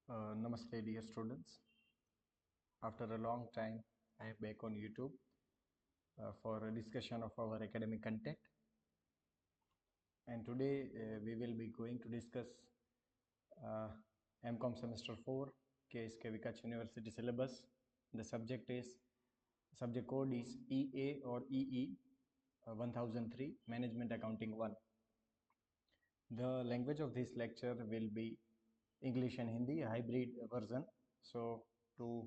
Namaste, dear students. After a long time, I am back on YouTube for a discussion of our academic content. And today we will be going to discuss uh, MCOM Semester 4, KSK Vikach University syllabus. The subject code is EA or EE 1003, Management Accounting 1. The language of this lecture will be English and Hindi, a hybrid version. So, to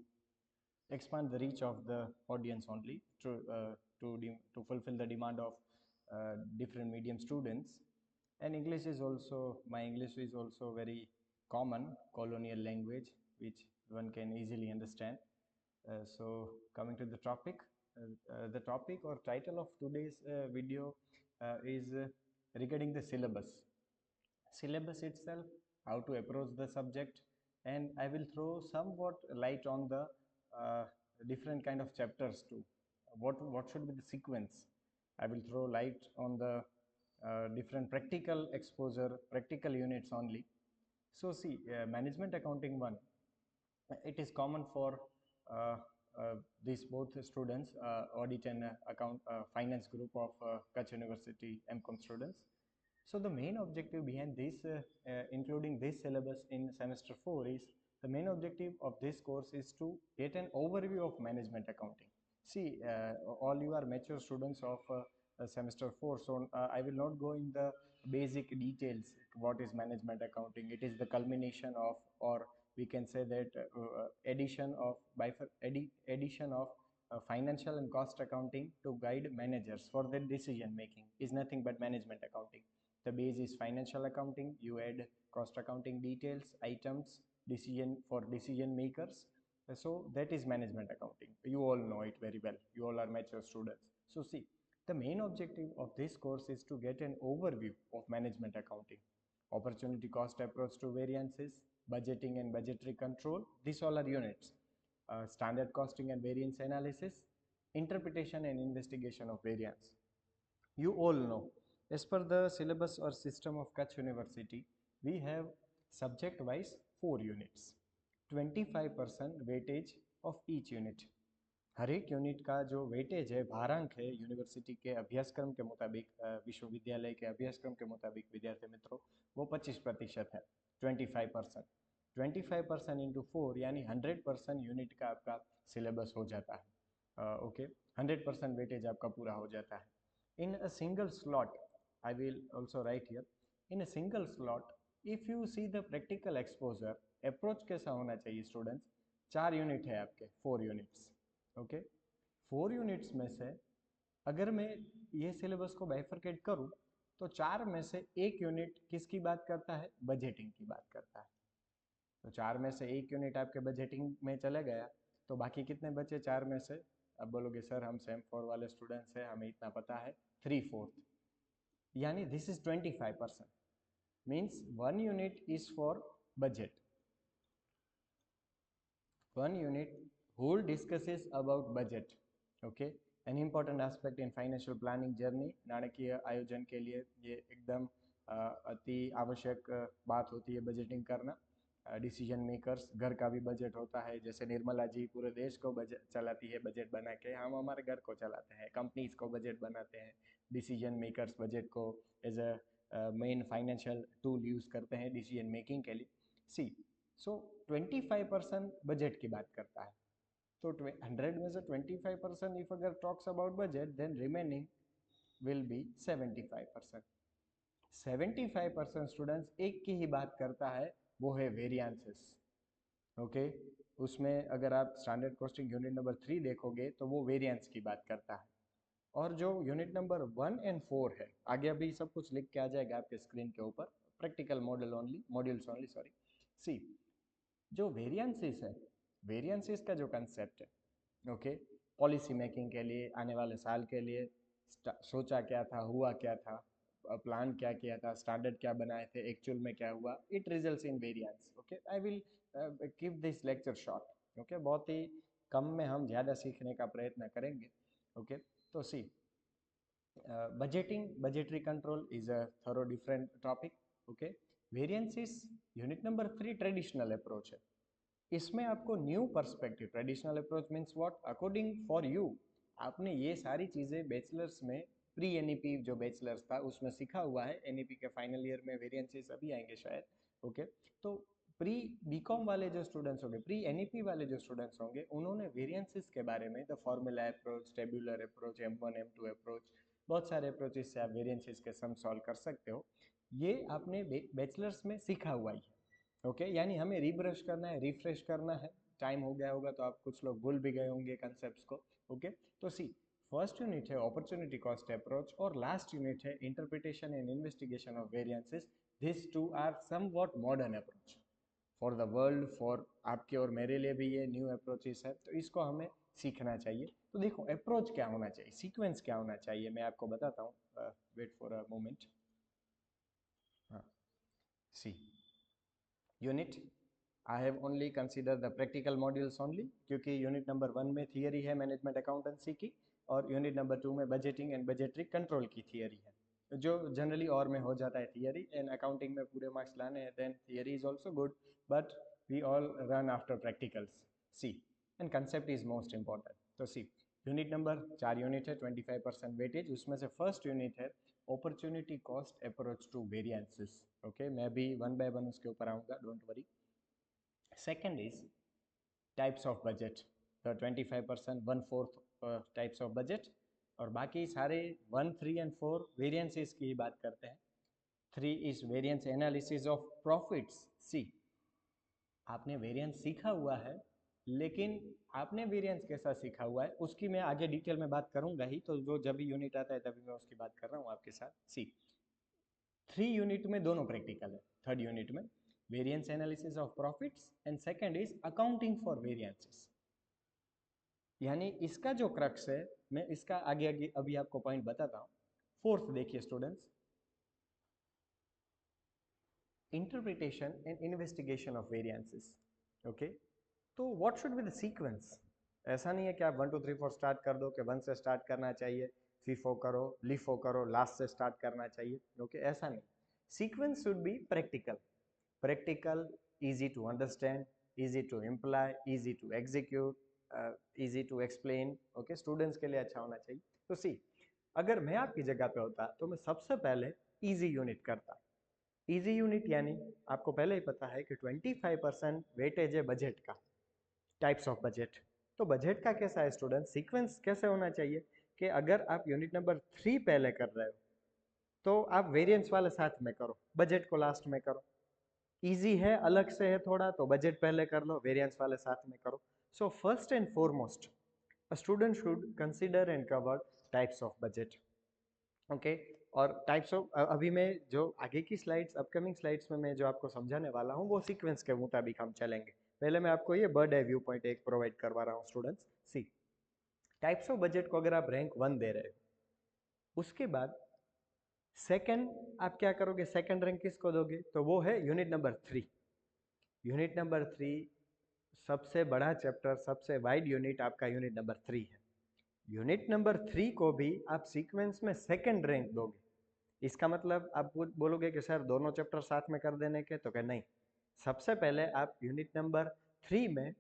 expand the reach of the audience only to fulfill the demand of different medium students, and English is also very common colonial language which one can easily understand. So coming to the topic or title of today's video is regarding the syllabus itself, how to approach the subject, and I will throw somewhat light on the uh, different kind of chapters too. What should be the sequence? I will throw light on the different practical exposure, practical units only. So see, management accounting one, it is common for uh, these both students, audit and account finance group of Kutch University MCOM students. So the main objective behind this, including this syllabus in semester 4, is the main objective of this course is to get an overview of management accounting. See, all you are mature students of semester 4, so I will not go in the basic details. What is management accounting? It is the culmination of, or we can say that addition of financial and cost accounting to guide managers for their decision making is nothing but management accounting. The base is financial accounting. You add cost accounting details, items, decision for decision makers. So that is management accounting. You all know it very well. You all are mature students. So see, the main objective of this course is to get an overview of management accounting, opportunity cost approach to variances, budgeting and budgetary control. These all are units. Standard costing and variance analysis, interpretation and investigation of variance. You all know, as per the syllabus or system of Kutch University, we have subject wise 4 units, 25% weightage of each unit. हर एक unit का जो weightage है, भारांक है, university के अभ्यासक्रम के मुताबिक, विश्वविद्यालय के अभ्यासक्रम के मुताबिक विद्यार्थी मित्रों, वो 25% है, 25%। 25% इंटू 4 यानी 100% यूनिट का आपका सिलेबस हो जाता है। ओके, 100% वेटेज आपका पूरा हो जाता है। In a single slot, I will also write here, in a single slot, if you see the practical exposure, approach कैसा होना चाहिए स्टूडेंट्स? 4 यूनिट है आपके, 4 यूनिट्स। ओके, 4 यूनिट्स में से अगर मैं ये सिलेबस को बाइफरकेट करूं तो 4 में से एक यूनिट किसकी बात करता है? बजटिंग की बात करता है। तो 4 में से एक यूनिट आपके बजटिंग में चले गया, तो बाकी कितने बचे 4 में से? अब बोलोगे सर हम सेम 4 वाले स्टूडेंट्स हैं, हमें इतना पता है, 3/4, यानी this is 25%, means 1 unit is for budget, 1 unit whole discusses about budget. Okay, an important aspect in financial planning journey. नाणकीय आयोजन के लिए ये एकदम अति आवश्यक बात होती है बजटिंग करना। डिसीजन मेकर्स, घर का भी बजट होता है, जैसे निर्मला जी पूरे देश को बजट चलाती है, बजट बना के हम हमारे घर को चलाते हैं, कंपनीज को बजट बनाते हैं, डिसीजन मेकर्स बजट को as a main financial tool use करते हैं डिसीजन मेकिंग के लिए। सी, सो 25% बजट की बात करता है, तो 100 में से 25% इफ अगर talks about budget, then remaining will be 75%। 75% students एक की ही बात करता है, वो है वेरिएंसेस। ओके, उसमें अगर आप स्टैंडर्ड कॉस्टिंग यूनिट नंबर 3 देखोगे तो वो वेरिएंस की बात करता है। और जो यूनिट नंबर 1 एंड 4 है, आगे अभी सब कुछ लिख के आ जाएगा आपके स्क्रीन के ऊपर, प्रैक्टिकल मॉड्यूल्स ओनली, सॉरी। सी, जो वेरिएंसेस है, वेरिएंसेस का जो कंसेप्ट है, ओके, पॉलिसी मेकिंग के लिए, आने वाले साल के लिए सोचा क्या था, हुआ क्या था, प्लान क्या किया था, स्टैंडर्ड क्या बनाए थे, एक्चुअल में क्या हुआ, it results in variance. Okay, I will keep this lecture short. Okay, बहुत ही कम में हम ज़्यादा सीखने का प्रयत्न करेंगे। ओके, तो सी, budgeting, budgetary control is a thorough different topic. Okay, variances unit number 3 traditional approach है। इसमें आपको new perspective, traditional approach means what, according for you आपने ये सारी चीज़ें बैचलर्स में प्री एनईपी जो बैचलर्स था उसमें सीखा हुआ है, एनईपी के फाइनल ईयर में वेरिएंसेस अभी आएंगे शायद, ओके। तो प्री बीकॉम वाले जो स्टूडेंट्स होंगे, प्री एनईपी वाले जो स्टूडेंट्स होंगे, उन्होंने वेरिएंसेस के बारे में, the formula approach, tabular approach, M1 M2 approach, बहुत सारे अप्रोचेस से आप वेरिएंसेस के सम सॉल्व कर सकते हो। ये आपने बैचलर्स में सीखा हुआ ही है, ओके। यानी हमें रिब्रश करना है, रिफ्रेश करना है। टाइम हो गया होगा तो आप कुछ लोग भूल भी गए होंगे कंसेप्ट को, ओके। तो सी, फर्स्ट यूनिट है अपॉर्चुनिटी कॉस्ट अप्रोच और लास्ट यूनिट है interpretation and investigation of variances. This two are somewhat modern approach for the world, for आपके और मेरे लिए भी ये न्यू अप्रोचेस है, तो इसको हमें सीखना चाहिए। तो देखो अप्रोच क्या होना चाहिए, सीक्वेंस क्या होना चाहिए, मैं आपको बताता हूँ। Wait for a moment. हाँ, see unit I have only consider the practical modules only, क्योंकि यूनिट नंबर 1 में थियरी है मैनेजमेंट अकाउंटेंसी की, और यूनिट नंबर 2 में बजटिंग एंड बजटरी कंट्रोल की थियरी है, जो जनरली और में हो जाता है थियरी। एंड अकाउंटिंग में पूरे मार्क्स लाने हैं, then theory is also good, but we all run after practicals, see. And concept is most important. तो सी, यूनिट नंबर 4 यूनिट है, 25% वेटेज, उसमें से फर्स्ट यूनिट है opportunity cost approach to variances, okay. मैं भी one by one उसके ऊपर आऊँगा, don't worry. Second is types of budget, the 25%, 1/4 types of budget, और बाकी सारे 1, 3 and 4 वेरिएंसेस की ही बात करते हैं। 3 is variance analysis of profits। सी, आपने वेरिएंस सीखा हुआ है, लेकिन आपने वेरिएंस कैसा सीखा हुआ है उसकी मैं आगे डिटेल में बात करूंगा ही, तो जो जब भी यूनिट आता है तभी मैं उसकी बात कर रहा हूँ आपके साथ। सी, 3 यूनिट में दोनों प्रैक्टिकल है। थर्ड यूनिट में variance analysis of profits and second is accounting for variances. यानी इसका जो क्रक्स है, मैं इसका आगे आगे अभी आपको पॉइंट बताता हूँ। फोर्थ देखिए students, interpretation and investigation of variances, okay. तो what should be the sequence? ऐसा नहीं है कि आप 1 2 3 4 स्टार्ट कर दो कि 1 से स्टार्ट करना चाहिए, फीफो करो, लिफो करो, लास्ट से स्टार्ट करना चाहिए, ओके, ऐसा नहीं। Sequence should be practical, practical, easy to understand, easy to imply, easy to execute, easy to explain, okay. Students के लिए अच्छा होना चाहिए। तो सी, अगर मैं आपकी जगह पे होता तो मैं सबसे पहले इजी यूनिट करता। इजी यूनिट यानी आपको पहले ही पता है कि 25% वेटेज है बजट का, टाइप्स ऑफ बजट। तो बजट का कैसा है स्टूडेंट, सीक्वेंस कैसे होना चाहिए कि अगर आप यूनिट नंबर 3 पहले कर रहे हो तो आप वेरिएंस वाले साथ में करो, बजट को लास्ट में करो। इजी है, अलग से है थोड़ा, तो बजट पहले कर लो, वेरिएंस वाले साथ में करो। So first and foremost a student should consider and cover types of budget, okay. और टाइप्स ऑफ, अभी मैं जो आगे की स्लाइड्स, अपकमिंग स्लाइड्स में मैं जो आपको समझाने वाला हूँ वो सीक्वेंस के मुताबिक हम चलेंगे। पहले मैं आपको ये बर्ड आई व्यू पॉइंट एक प्रोवाइड करवा रहा हूँ students. See, types of budget को अगर आप रैंक 1 दे रहे हो, उसके बाद सेकंड आप क्या करोगे, सेकंड रैंक किसको दोगे, तो वो है यूनिट नंबर 3। यूनिट नंबर 3 सबसे बड़ा चैप्टर, सबसे वाइड यूनिट आपका यूनिट नंबर 3 है। यूनिट नंबर 3 को भी आप सीक्वेंस में सेकंड रैंक दोगे। इसका मतलब आप बोलोगे कि सर दोनों चैप्टर साथ में कर देने के, तो क्या नहीं, सबसे पहले आप यूनिट नंबर 3 में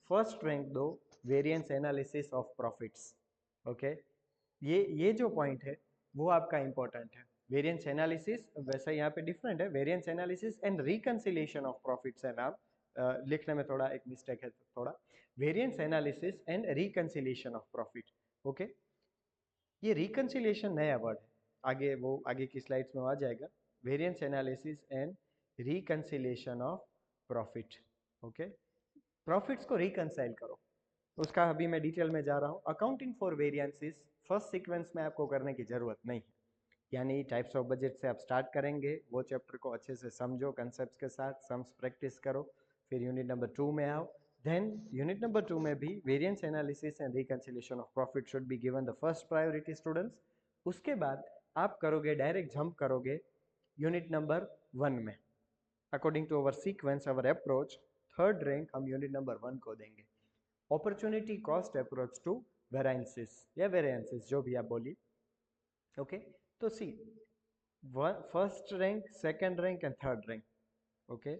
फर्स्ट रैंक दो, variance analysis of profits, okay. ये जो पॉइंट है वो आपका इंपॉर्टेंट है। वेरिएंस एनालिसिस, वैसे यहाँ पे डिफरेंट है, variance analysis and reconciliation of profits है नाम, लिखने में थोड़ा एक मिस्टेक है थोड़ा। Variance analysis and reconciliation of profit, okay. ये रिकंसिलिएशन नया वर्ड है, आगे वो आगे की स्लाइड्स में आ जाएगा। Variance analysis and reconciliation of profit, okay. Profits को रिकंसाइल करो, उसका अभी मैं डिटेल में जा रहा हूँ। Accounting for variances first sequence में आपको करने की जरूरत नहीं है, यानी टाइप्स ऑफ बजट से आप स्टार्ट करेंगे, वो चैप्टर को अच्छे से समझो कंसेप्ट्स के साथ, सम्स प्रैक्टिस करो, फिर यूनिट नंबर 2 में आओ। देन यूनिट नंबर 2 में भी variance analysis and reconciliation of profit should be given the first priority students. उसके बाद आप करोगे, डायरेक्ट जंप करोगे यूनिट नंबर 1 में। According to our sequence, our approach, third rank हम यूनिट नंबर 1 को देंगे। Opportunity cost approach to variances या वेरिएंसेस जो भी आप बोलिए, ओके। तो see, first rank, second rank and third rank, okay.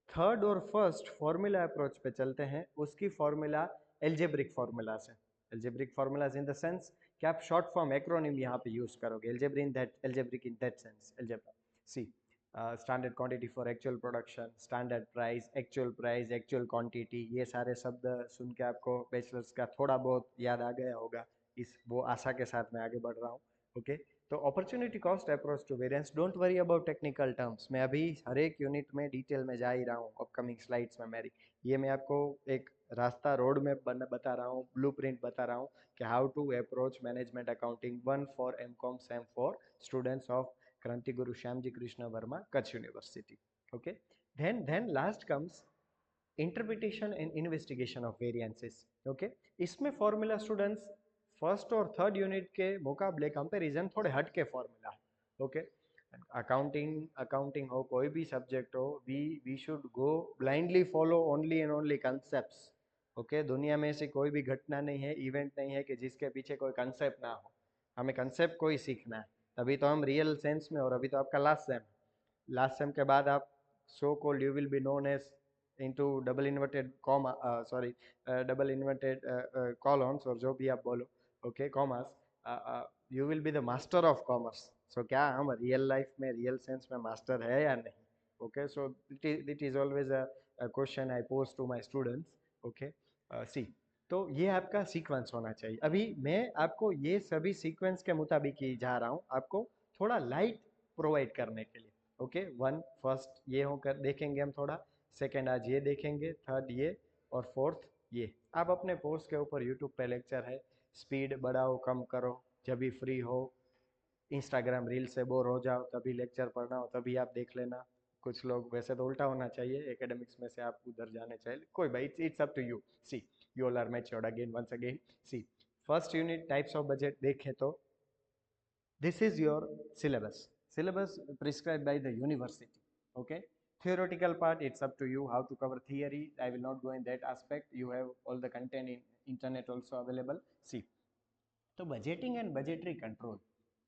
Third और फर्स्ट फॉर्मूला अप्रोच पे चलते हैं, उसकी फॉर्मूला एल्जेब्रिक फॉर्मूला से। Algebraic formulas in the sense कि आप शॉर्ट फॉर्म एक्रोनिम यहाँ पे यूज करोगे, algebraic in that sense. Algebra see standard quantity for actual production, standard price, actual quantity, ये सारे शब्द सुन के आपको बैचलर्स का थोड़ा बहुत याद आ गया होगा, इस वो आशा के साथ मैं आगे बढ़ रहा हूँ। ओके तो opportunity cost approach to variance, don't worry about technical terms, मैं अभी हर एक यूनिट में डिटेल में जा ही रहा हूँ अपकमिंग स्लाइड्स में मेरी। ये मैं आपको एक रास्ता रोड मैप बता रहा हूँ, ब्लूप्रिंट बता रहा हूँ कि how to approach management accounting 1 for M Com sem for students of Kranti Guru Shyamji Krishna Varma Kutch university. Okay then last comes interpretation and investigation of variances. Okay इसमें फॉर्मूला स्टूडेंट्स फर्स्ट और थर्ड यूनिट के मुकाबले कंपैरिजन थोड़े हट के फॉर्मूला है। ओके अकाउंटिंग हो, कोई भी सब्जेक्ट हो, we should go blindly follow only and only concepts. Okay दुनिया में ऐसी कोई भी घटना नहीं है, इवेंट नहीं है कि जिसके पीछे कोई कंसेप्ट ना हो, हमें कंसेप्ट को ही सीखना है। तभी तो हम रियल सेंस में, और अभी तो आपका लास्ट सेम के बाद आप so called you will be known as into double inverted comma double inverted columns और जो भी आप बोलो, okay commas, you will be the master of commerce। so क्या हम रियल लाइफ में रियल सेंस में मास्टर है या नहीं? Okay so it is always a question I pose to my students। Okay see तो ये आपका सीक्वेंस होना चाहिए। अभी मैं आपको ये सभी सीक्वेंस के मुताबिक ही जा रहा हूँ, आपको थोड़ा लाइट प्रोवाइड करने के लिए। ओके वन फर्स्ट ये होकर देखेंगे हम थोड़ा, सेकेंड आज ये देखेंगे, थर्ड ये, और फोर्थ ये। आप अपने कोर्स के ऊपर यूट्यूब पे लेक्चर है, स्पीड बढ़ाओ कम करो, जब भी फ्री हो, इंस्टाग्राम रील से बोर हो जाओ तभी लेक्चर पढ़ना हो तभी आप देख लेना। कुछ लोग, वैसे तो उल्टा होना चाहिए, एकेडमिक्स में से आप उधर जाने चाहिए, कोई भाई it's up to you. See you all are matured again once again. See first unit types of budget देखें तो this is your syllabus prescribed by the university। okay theoretical part, it's up to you how to cover theory, I will not go in that aspect, you have all the content in internet also available। see तो budgeting and budgetary control,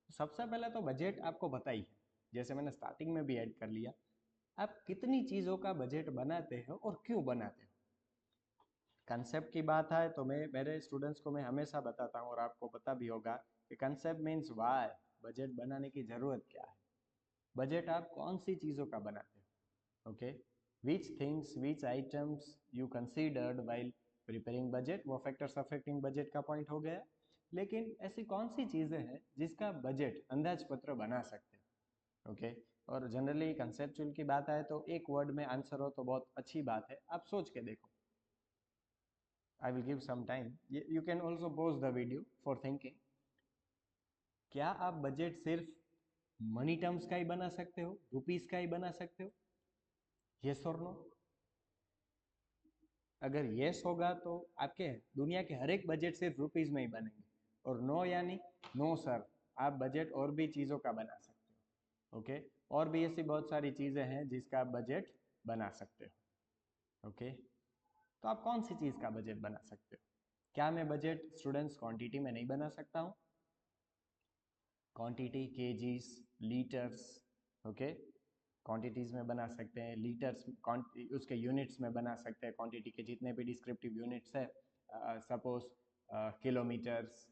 सबसे पहले तो budget आपको पता ही है, जैसे मैंने starting में भी ऐड कर लिया, आप कितनी चीज़ों का बजट बनाते हो और क्यों बनाते हो। कंसेप्ट की बात है तो मैं मेरे स्टूडेंट्स को मैं हमेशा बताता हूँ, और आपको पता भी होगा कि कंसेप्ट मीन्स वाई, बजट बनाने की ज़रूरत क्या है। बजट आप कौन सी चीज़ों का बनाते हो। Okay which things which items you considered while preparing budget, वो फैक्टर्स अफेक्टिंग बजट का पॉइंट हो गया। लेकिन ऐसी कौन सी चीज़ें हैं जिसका बजट अंदाज पत्र बना सकते हैं। ओके और जनरली कंसेप्चुअल की बात आए तो एक वर्ड में आंसर हो तो बहुत अच्छी बात है, आप सोच के देखो। I will give some time, you can also pause the video for thinking। क्या आप बजट सिर्फ मनी टर्म्स का ही बना सकते हो, रुपीस का ही बना सकते हो? यस और नो? अगर यस होगा तो आपके दुनिया के हर एक बजट सिर्फ रुपीस में ही बनेंगे, और नो यानी नो सर, आप बजट और भी चीज़ों का बना सकते हो। ओके और भी ऐसी बहुत सारी चीज़ें हैं जिसका आप बजट बना सकते हो। ओके तो आप कौन सी चीज़ का बजट बना सकते हो? क्या मैं बजट स्टूडेंट्स क्वांटिटी में नहीं बना सकता हूँ? Quantity KGs litres, okay quantities में बना सकते हैं, लीटर्स उसके यूनिट्स में बना सकते हैं, क्वांटिटी के जितने भी डिस्क्रिप्टिव यूनिट्स है, सपोज किलोमीटर्स।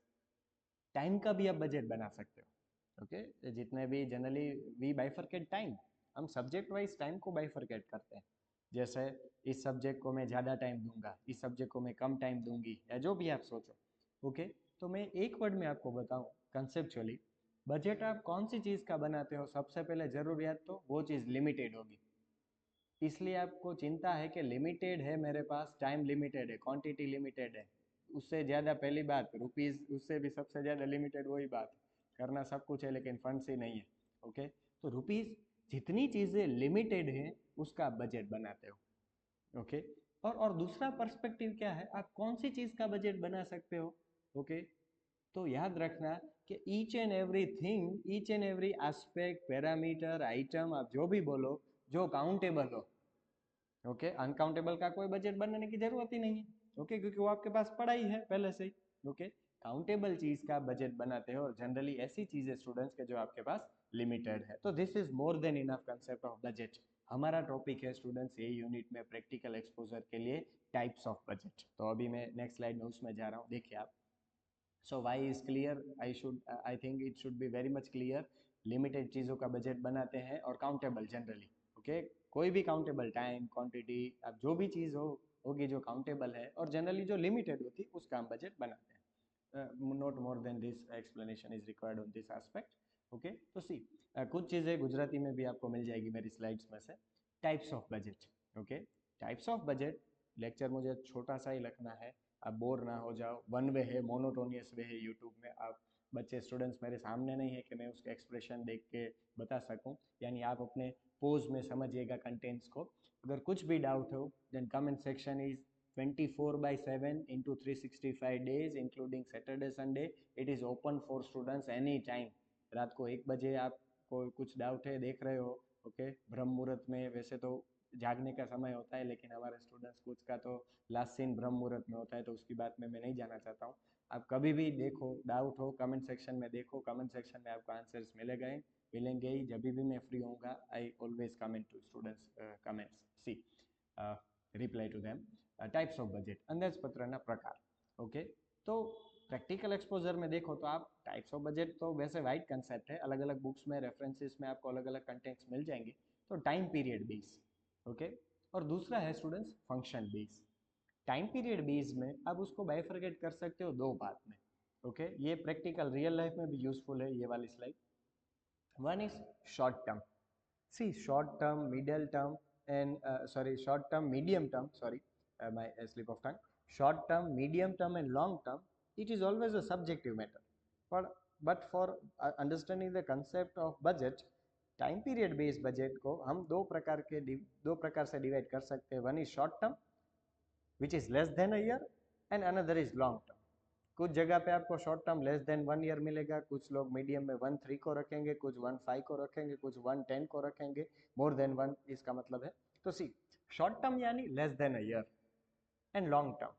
टाइम का भी आप बजट बना सकते हो। ओके जितने भी जनरली वी बाइफरकेट टाइम, हम सब्जेक्ट वाइज टाइम को बाइफरकेट करते हैं, जैसे इस सब्जेक्ट को मैं ज़्यादा टाइम दूंगा, इस सब्जेक्ट को मैं कम टाइम दूंगी, या जो भी आप सोचो। ओके तो मैं एक वर्ड में आपको बताऊं कंसेप्चुअली, बजट आप कौन सी चीज़ का बनाते हो, सबसे पहले ज़रूरियात तो वो चीज़ लिमिटेड होगी, इसलिए आपको चिंता है कि लिमिटेड है मेरे पास, टाइम लिमिटेड है, क्वांटिटी लिमिटेड है, उससे ज़्यादा पहली बात रुपीज़, उससे भी सबसे ज़्यादा लिमिटेड वही बात, करना सब कुछ है लेकिन फंड्स ही नहीं है। ओके तो रुपीज़ जितनी चीज़ें लिमिटेड हैं उसका बजट बनाते हो। ओके और दूसरा पर्सपेक्टिव क्या है, आप कौन सी चीज़ का बजट बना सकते हो। ओके तो याद रखना कि each and every thing, each and every aspect, parameter, item, आप जो भी बोलो, जो काउंटेबल हो। ओके अनकाउंटेबल का कोई बजट बनाने की जरूरत ही नहीं है। ओके क्योंकि वो आपके पास पड़ा ही है पहले से ही। ओके काउंटेबल चीज का बजट बनाते हो, और जनरली ऐसी चीजें स्टूडेंट्स के जो आपके पास लिमिटेड है, तो this is more than enough concept of budget. हमारा टॉपिक है स्टूडेंट्स ये यूनिट में प्रैक्टिकल एक्सपोजर के लिए टाइप्स ऑफ बजट। तो अभी मैं नेक्स्ट स्लाइड में उसमें जा रहा हूँ, देखिए आप। So why is clear, I think it should be very much clear. Limited चीज़ों का बजट बनाते हैं और काउंटेबल जनरली, ओके। कोई भी काउंटेबल, टाइम, क्वांटिटी, अब जो भी चीज़ होगी जो काउंटेबल है और जनरली जो लिमिटेड होती है उसका हम बजट बनाते हैं। Not more than this explanation is required on this aspect, okay. तो सी कुछ चीज़ें गुजराती में भी आपको मिल जाएगी मेरी स्लाइड्स में से। Types of budget, okay. Types of budget, lecture मुझे छोटा सा ही लिखना है, आप बोर ना हो जाओ। वन वे है, मोनोटोनियस वे है यूट्यूब में। आप बच्चे स्टूडेंट्स मेरे सामने नहीं है कि मैं उसका एक्सप्रेशन देख के बता सकूं, यानी आप अपने पोज में समझिएगा कंटेंट्स को। अगर कुछ भी डाउट हो then comment section is 24/7 into 365 days including Saturday Sunday. It is open for students any time. रात को 1 बजे आपको कुछ डाउट है, देख रहे हो, ओके। ब्रह्म मुहूर्त में वैसे तो जागने का समय होता है, लेकिन हमारे स्टूडेंट्स कुछ का तो लास्ट सीन ब्रह्म मुहूर्त में होता है, तो उसकी बात में मैं नहीं जाना चाहता हूँ। आप कभी भी देखो, डाउट हो, कमेंट सेक्शन में देखो, कमेंट सेक्शन में आपको आंसर्स मिलेंगे ही। जब भी मैं फ्री होऊंगा I always comment to students comments, see reply to them. Types of budget, अंदाज पत्रना प्रकार, ओके। तो प्रैक्टिकल एक्सपोजर में देखो तो आप टाइप्स ऑफ बजट तो वैसे वाइड कंसेप्ट है, अलग अलग बुक्स में, रेफरेंसेस में आपको अलग अलग कंटेंट्स मिल जाएंगे। तो टाइम पीरियड बेस, ओके। और दूसरा है students function base. Time period base में आप उसको बाइफरकेट कर सकते हो दो पार्ट में, ओके। ये प्रैक्टिकल रियल लाइफ में भी यूजफुल है, ये वाली slide. One is short term. See short term, middle term and short term, medium term, my slip of tongue. Short term, medium term and long term, it is always a subjective matter. But for understanding the concept of budget, time period based budget को हम दो प्रकार से divide कर सकते हैं। One is short term which is less than a year, and another is long term. कुछ जगह पे आपको short term less than 1 year मिलेगा, कुछ लोग मीडियम में 1.3 को रखेंगे, कुछ 1.5 को रखेंगे, कुछ 1.10 को रखेंगे। मोर देन 1 इसका मतलब है। तो सी शॉर्ट टर्म यानी less than a year, and long term.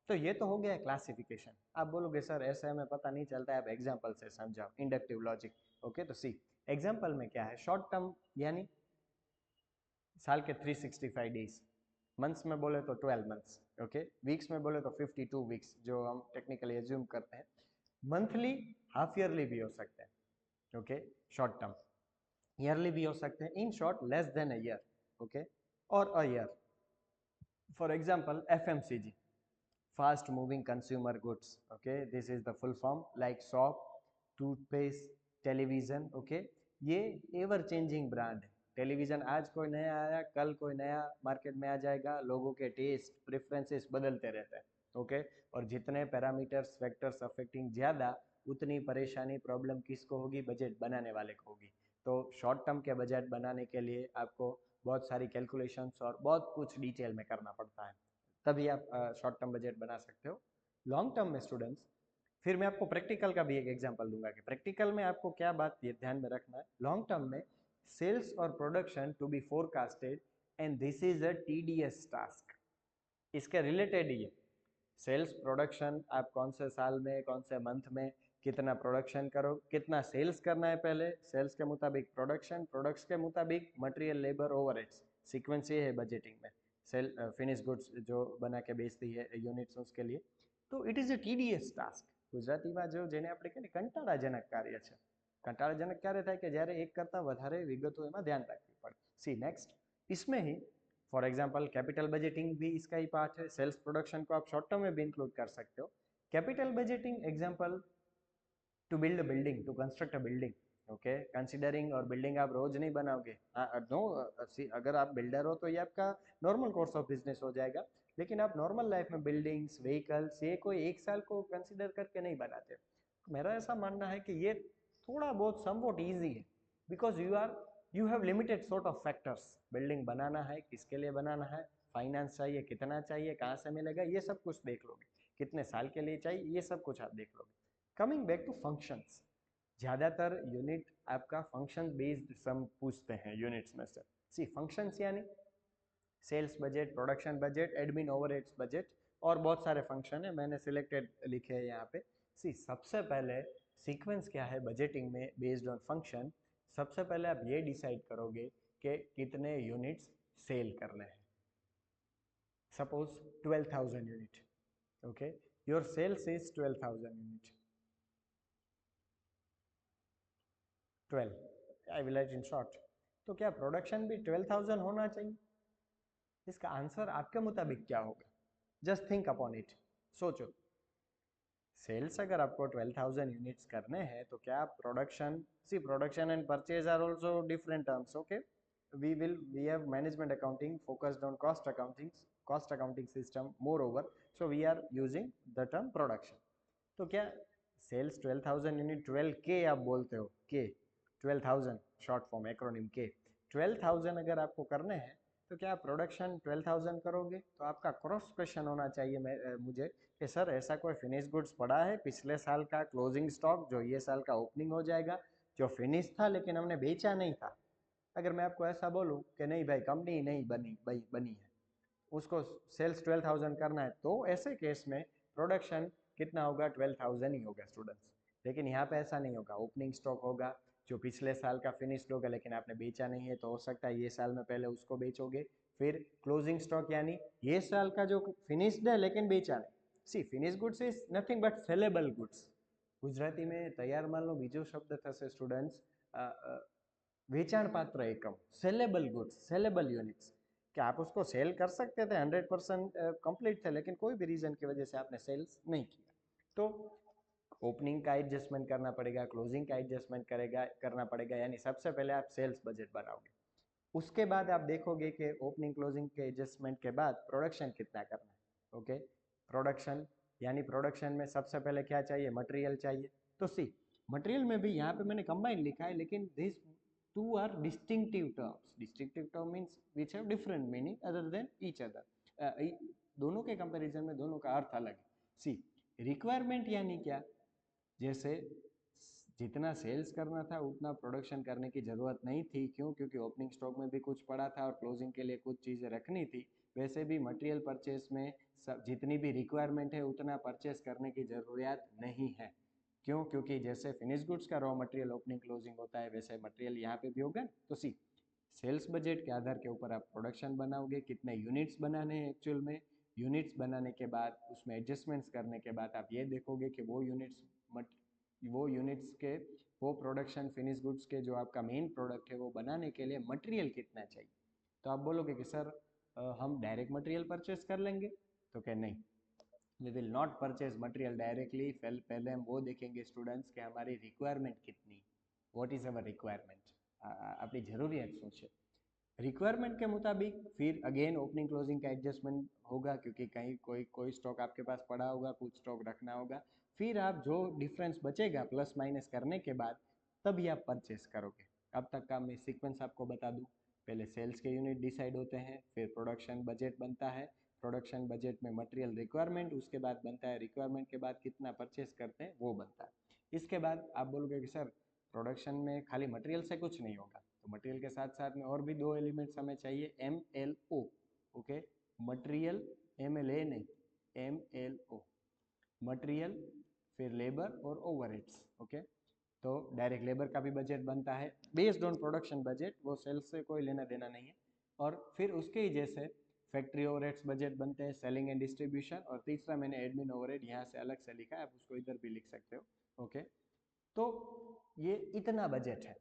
तो ये तो हो गया क्लासिफिकेशन। आप बोलोगे सर ऐसे हमें पता नहीं चलता है, आप एग्जाम्पल से समझाओ, इंडक्टिव लॉजिक, ओके। तो सी एग्जाम्पल में क्या है, शॉर्ट टर्म यानी साल के 365 डेज, मंथ्स में बोले तो 12 मंथ्स, ओके। वीक्स में बोले तो 52 वीक्स, जो हम टेक्निकली एज्यूम करते हैं। मंथली, हाफ ईयरली भी हो सकते हैं, ओके, शॉर्ट टर्म। ईयरली भी हो सकते हैं, in short less than a year, okay, और a year. For example FMCG, fast moving consumer goods, okay, this is the full form, like shop, toothpaste, television, okay. ये ever changing brand है। Television आज कोई नया आया, कल कोई नया मार्केट में आ जाएगा। लोगों के टेस्ट प्रेफरेंसेस बदलते रहते हैं, ओके। और जितने पैरामीटर्स, फैक्टर्स अफेक्टिंग ज़्यादा, उतनी परेशानी, प्रॉब्लम किसको होगी, बजट बनाने वाले को होगी। तो शॉर्ट टर्म के बजट बनाने के लिए आपको बहुत सारी कैलकुलेशंस और बहुत कुछ डिटेल में करना पड़ता है, तभी आप शॉर्ट टर्म बजट बना सकते हो। लॉन्ग टर्म में स्टूडेंट्स, फिर मैं आपको प्रैक्टिकल का भी एक एग्जांपल दूंगा कि प्रैक्टिकल में आपको क्या बात ये ध्यान में रखना है। लॉन्ग टर्म में सेल्स और production to be forecasted, and this is a TDS task. इसके रिलेटेड ही है सेल्स प्रोडक्शन। आप कौन से साल में, कौन से मंथ में कितना प्रोडक्शन करो, कितना सेल्स करना है, पहले सेल्स के मुताबिक प्रोडक्शन, प्रोडक्ट्स के मुताबिक मटेरियल, लेबर, ओवरहेड्स। सीक्वेंस ये है बजटिंग में। सेल फिनिश गुड्स जो बना के बेचती है यूनिट्स, उसके लिए। तो it is a TDS task. ગુજરાતીમાં જો જેને આપણે કહીએ કંટાળાજનક કાર્ય છે। કંટાળાજનક ક્યારે થાય કે જ્યારે એક કરતાં વધારે વિગતો એમાં ધ્યાન રાખવી પડે। सी नेक्स्ट, इसमें ही फॉर एग्जाम्पल कैपिटल बजटिंग भी इसका ही पार्ट है। सेल्स प्रोडक्शन को आप शॉर्ट टर्म में भी इंक्लूड कर सकते हो। Capital budgeting example, to build a building, to construct a building, okay. Considering, और बिल्डिंग आप रोज नहीं बनाओगे, नो। अगर आप बिल्डर हो तो ये आपका नॉर्मल कोर्स ऑफ बिजनेस हो जाएगा, लेकिन आप नॉर्मल लाइफ में बिल्डिंग्स, व्हीकल्स, ये कोई एक साल को कंसिडर करके नहीं बनाते। मेरा ऐसा मानना है कि ये थोड़ा बहुत समवॉट ईजी है, because you have limited sort of factors. Building बनाना है, किसके लिए बनाना है, फाइनेंस चाहिए, कितना चाहिए, कहाँ से मिलेगा, ये सब कुछ देख लोगे। कितने साल के लिए चाहिए, ये सब कुछ आप देख लोगे। कमिंग बैक टू फंक्शंस, ज़्यादातर यूनिट आपका फंक्शन बेस्ड सम पूछते हैं यूनिट्स में से। सी फंक्शंस यानी sales budget, production budget, admin overheads budget, और बहुत सारे फंक्शन है, मैंने सिलेक्टेड लिखे हैं यहाँ पे। सी सबसे पहले सीक्वेंस क्या है बजटिंग में बेस्ड ऑन फंक्शन। सबसे पहले आप ये डिसाइड करोगे कि कितने यूनिट्स सेल करने हैं. Suppose 12,000 unit. Okay, your sales is 12,000 unit. 12, I will write in short. तो क्या प्रोडक्शन भी 12,000 होना चाहिए? इसका आंसर आपके मुताबिक क्या होगा? Just think upon it. सोचो. सेल्स अगर आपको 12,000 यूनिट्स करने हैं तो क्या production, see production and purchase are also different terms. Okay, we have management accounting focused on cost accounting system moreover, so we are using the term production. तो क्या sales 12,000 unit, 12 के आप बोलते हो, के 12,000 शॉर्ट फॉर्म एक्रोनिम के, 12,000 अगर आपको करने हैं तो क्या प्रोडक्शन 12,000 करोगे? तो आपका क्रॉस क्वेश्चन होना चाहिए मुझे कि सर ऐसा कोई फिनिश गुड्स पड़ा है पिछले साल का क्लोजिंग स्टॉक जो ये साल का ओपनिंग हो जाएगा, जो फिनिश था लेकिन हमने बेचा नहीं था? अगर मैं आपको ऐसा बोलूं कि नहीं भाई कंपनी नहीं बनी है, उसको सेल्स 12,000 करना है, तो ऐसे केस में प्रोडक्शन कितना होगा? 12,000 ही होगा स्टूडेंट्स. लेकिन यहाँ पे ऐसा नहीं होगा. ओपनिंग स्टॉक होगा जो पिछले साल का फिनिश्ड होगा लेकिन आपने बेचा नहीं है, तो हो सकता है ये साल में पहले उसको बेचोगे. फिर क्लोजिंग स्टॉक यानी ये साल का जो फिनिश्ड है लेकिन बेचा नहीं. See finish goods is nothing but saleable goods. ગુજરાતીમાં તૈયાર માલનો બીજો શબ્દ થશે સ્ટુડન્ટ્સ વેચાણ પાત્ર એકમ, सेलेबल गुड्स, सेलेबल यूनिट्स. कि आप उसको सेल कर सकते थे, 100% कंप्लीट थे, लेकिन कोई भी रीज़न की वजह से आपने सेल्स नहीं किया, तो ओपनिंग का एडजस्टमेंट करना पड़ेगा, क्लोजिंग का एडजस्टमेंट करना पड़ेगा. यानी सबसे पहले आप सेल्स बजट बनाओगे, उसके बाद आप देखोगे कि ओपनिंग क्लोजिंग के एडजस्टमेंट के बाद प्रोडक्शन कितना करना है. ओके, प्रोडक्शन यानी प्रोडक्शन में सबसे पहले क्या चाहिए? मटेरियल चाहिए. तो सी मटेरियल में भी यहाँ पे मैंने कंबाइन लिखा है, लेकिन this two are distinctive terms. Distinctive term means which have different meaning other than each other. दोनों के कंपैरिजन में दोनों का अर्थ अलग है. सी रिक्वायरमेंट यानी क्या? जैसे जितना सेल्स करना था उतना प्रोडक्शन करने की ज़रूरत नहीं थी. क्यों? क्योंकि ओपनिंग स्टॉक में भी कुछ पड़ा था और क्लोजिंग के लिए कुछ चीज़ें रखनी थी. वैसे भी मटेरियल परचेस में जितनी भी रिक्वायरमेंट है उतना परचेस करने की ज़रूरियात नहीं है. क्यों? क्योंकि जैसे फिनिश गुड्स का रॉ मटेरियल ओपनिंग क्लोजिंग होता है, वैसे मटेरियल यहाँ पे भी होगा. तो सी सेल्स बजट के आधार के ऊपर आप प्रोडक्शन बनाओगे, कितने यूनिट्स बनाने हैं एक्चुअल में. यूनिट्स बनाने के बाद उसमें एडजस्टमेंट्स करने के बाद आप ये देखोगे कि वो यूनिट्स के वो प्रोडक्शन फिनिश गुड्स के जो आपका मेन प्रोडक्ट है वो बनाने के लिए मटेरियल कितना चाहिए. तो आप बोलोगे कि सर हम डायरेक्ट मटेरियल परचेस कर लेंगे. तो क्या? नहीं, we will not purchase material directly. पहले हम वो देखेंगे स्टूडेंट्स कि हमारी रिक्वायरमेंट कितनी, व्हाट इज़ अवर रिक्वायरमेंट, अपनी ज़रूरियात શું છે. रिक्वायरमेंट के मुताबिक फिर अगेन ओपनिंग क्लोजिंग का एडजस्टमेंट होगा, क्योंकि कहीं कोई स्टॉक आपके पास पड़ा होगा, कुछ स्टॉक रखना होगा. फिर आप जो डिफरेंस बचेगा प्लस माइनस करने के बाद तभी आप परचेस करोगे. अब तक का मैं सीक्वेंस आपको बता दूं. पहले सेल्स के यूनिट डिसाइड होते हैं, फिर प्रोडक्शन बजट बनता है, प्रोडक्शन बजट में मटेरियल रिक्वायरमेंट, उसके बाद बनता है रिक्वायरमेंट के बाद कितना परचेस करते हैं वो बनता है. इसके बाद आप बोलोगे कि सर प्रोडक्शन में खाली मटेरियल से कुछ नहीं होगा, तो मटेरियल के साथ साथ में और भी दो एलिमेंट्स हमें चाहिए, MLO. ओके, मटेरियल, MLA नहीं, MLO, मटेरियल, फिर लेबर और ओवरहेड्स. ओके, तो डायरेक्ट लेबर का भी बजट बनता है बेस्ड ऑन प्रोडक्शन बजट, वो सेल्स से कोई लेना देना नहीं है. और फिर उसके ही जैसे फैक्ट्री ओवरहेड्स बजट बनते हैं, सेलिंग एंड डिस्ट्रीब्यूशन, और तीसरा मैंने एडमिन ओवरहेड यहाँ से अलग से लिखा है, आप उसको इधर भी लिख सकते हो. ओके, तो ये इतना बजट है.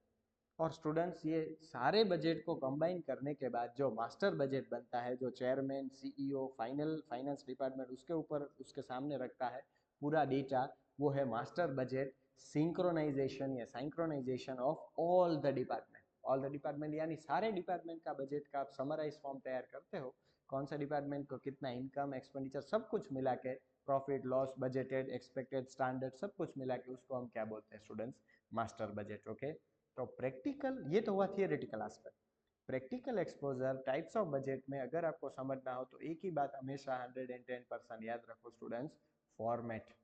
और स्टूडेंट्स ये सारे बजट को कंबाइन करने के बाद जो मास्टर बजट बनता है, जो चेयरमैन, CEO, फाइनेंस डिपार्टमेंट उसके ऊपर उसके सामने रखता है पूरा डेटा, वो है मास्टर बजट. सिंक्रोनाइजेशन या synchronization of all the department यानी सारे डिपार्टमेंट का बजट का आप समराइज फॉर्म तैयार करते हो, कौन सा डिपार्टमेंट को कितना इनकम, एक्सपेंडिचर, सब कुछ मिला के, profit loss, budgeted, expected, standard, सब कुछ मिला के उसको हम क्या बोलते हैं स्टूडेंट्स? Master budget. ओके, तो प्रैक्टिकल, ये तो हुआ theoretical aspect. Practical exposure types of budget में अगर आपको समझना हो तो एक ही बात हमेशा 110% याद रखो स्टूडेंट्स, फॉर्मेट.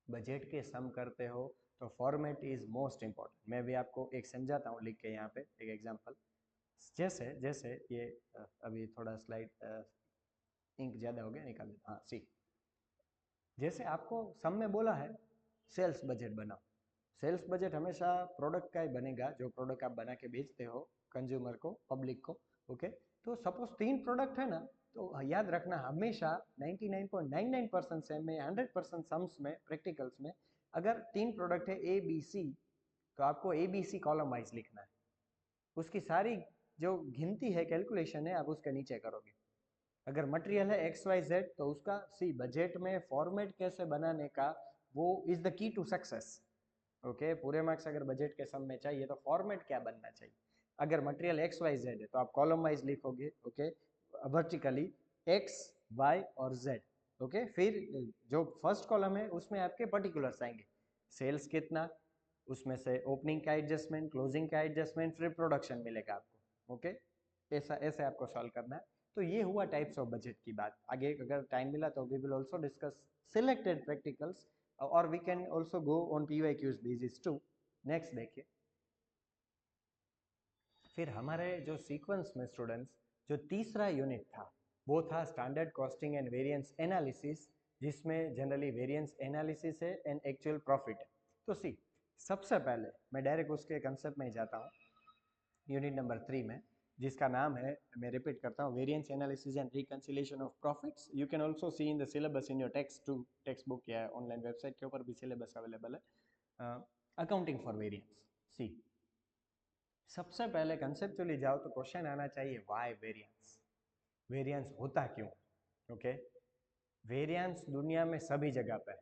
बजट के सम करते हो तो फॉर्मेट इज मोस्ट इंपॉर्टेंट. मैं भी आपको एक समझाता हूँ लिख के यहाँ पे एक एग्जांपल. जैसे जैसे ये अभी थोड़ा स्लाइड इंक ज़्यादा हो गया, निकाल देता. हाँ, सी जैसे आपको सम में बोला है सेल्स बजट बनाओ. सेल्स बजट हमेशा प्रोडक्ट का ही बनेगा, जो प्रोडक्ट आप बना के बेचते हो कंज्यूमर को, पब्लिक को। ओके, तो सपोज 3 प्रोडक्ट है ना, तो याद रखना हमेशा 99.99% से में 100% सम्स में, प्रैक्टिकल्स में, अगर 3 प्रोडक्ट है ए बी सी, तो आपको A B C column wise लिखना है। उसकी सारी जो गिनती है, कैलकुलेशन है, आप उसके नीचे करोगे। अगर मटेरियल है एक्स वाई जेड, तो उसका सी बजट में फॉर्मेट कैसे बनाने का, वो is the key to success. Okay, पूरे मार्क्स अगर बजट के सम में चाहिए तो फॉर्मेट क्या बनना चाहिए। अगर मटेरियल एक्स वाई जेड है तो आप कॉलम वाइज लिखोगे। ओके, वर्टिकली एक्स वाई और जेड। ओके, फिर जो फर्स्ट कॉलम है उसमें आपके पर्टिकुलर्स आएंगे, सेल्स कितना, उसमें से ओपनिंग का एडजस्टमेंट, क्लोजिंग का एडजस्टमेंट, फिर प्रोडक्शन मिलेगा आपको। ओके, ऐसा ऐसे आपको सॉल्व करना है। तो ये हुआ टाइप्स ऑफ बजट की बात। आगे अगर टाइम मिला तो we will also discuss selected practicals, और we can also go on PYQs basis too. Next देखिए, फिर हमारे जो सीक्वेंस में स्टूडेंट्स जो तीसरा यूनिट था वो था standard costing and variance analysis, जिसमें जनरली वेरिएंस एनालिसिस है एंड एक्चुअल प्रॉफिट है। तो सी, सबसे पहले मैं डायरेक्ट उसके कंसेप्ट में ही जाता हूँ, यूनिट नंबर 3 में, जिसका नाम है, मैं रिपीट करता हूँ, variance analysis and reconciliation of profits. You can also see in the syllabus in your text book या ऑनलाइन वेबसाइट के ऊपर भी सिलेबस अवेलेबल है। Accounting for variance. सी, सबसे पहले कंसेप्चुअली जाओ तो क्वेश्चन आना चाहिए व्हाई वेरिएंस, वेरिएंस होता क्यों। ओके, वेरिएंस दुनिया में सभी जगह पे है।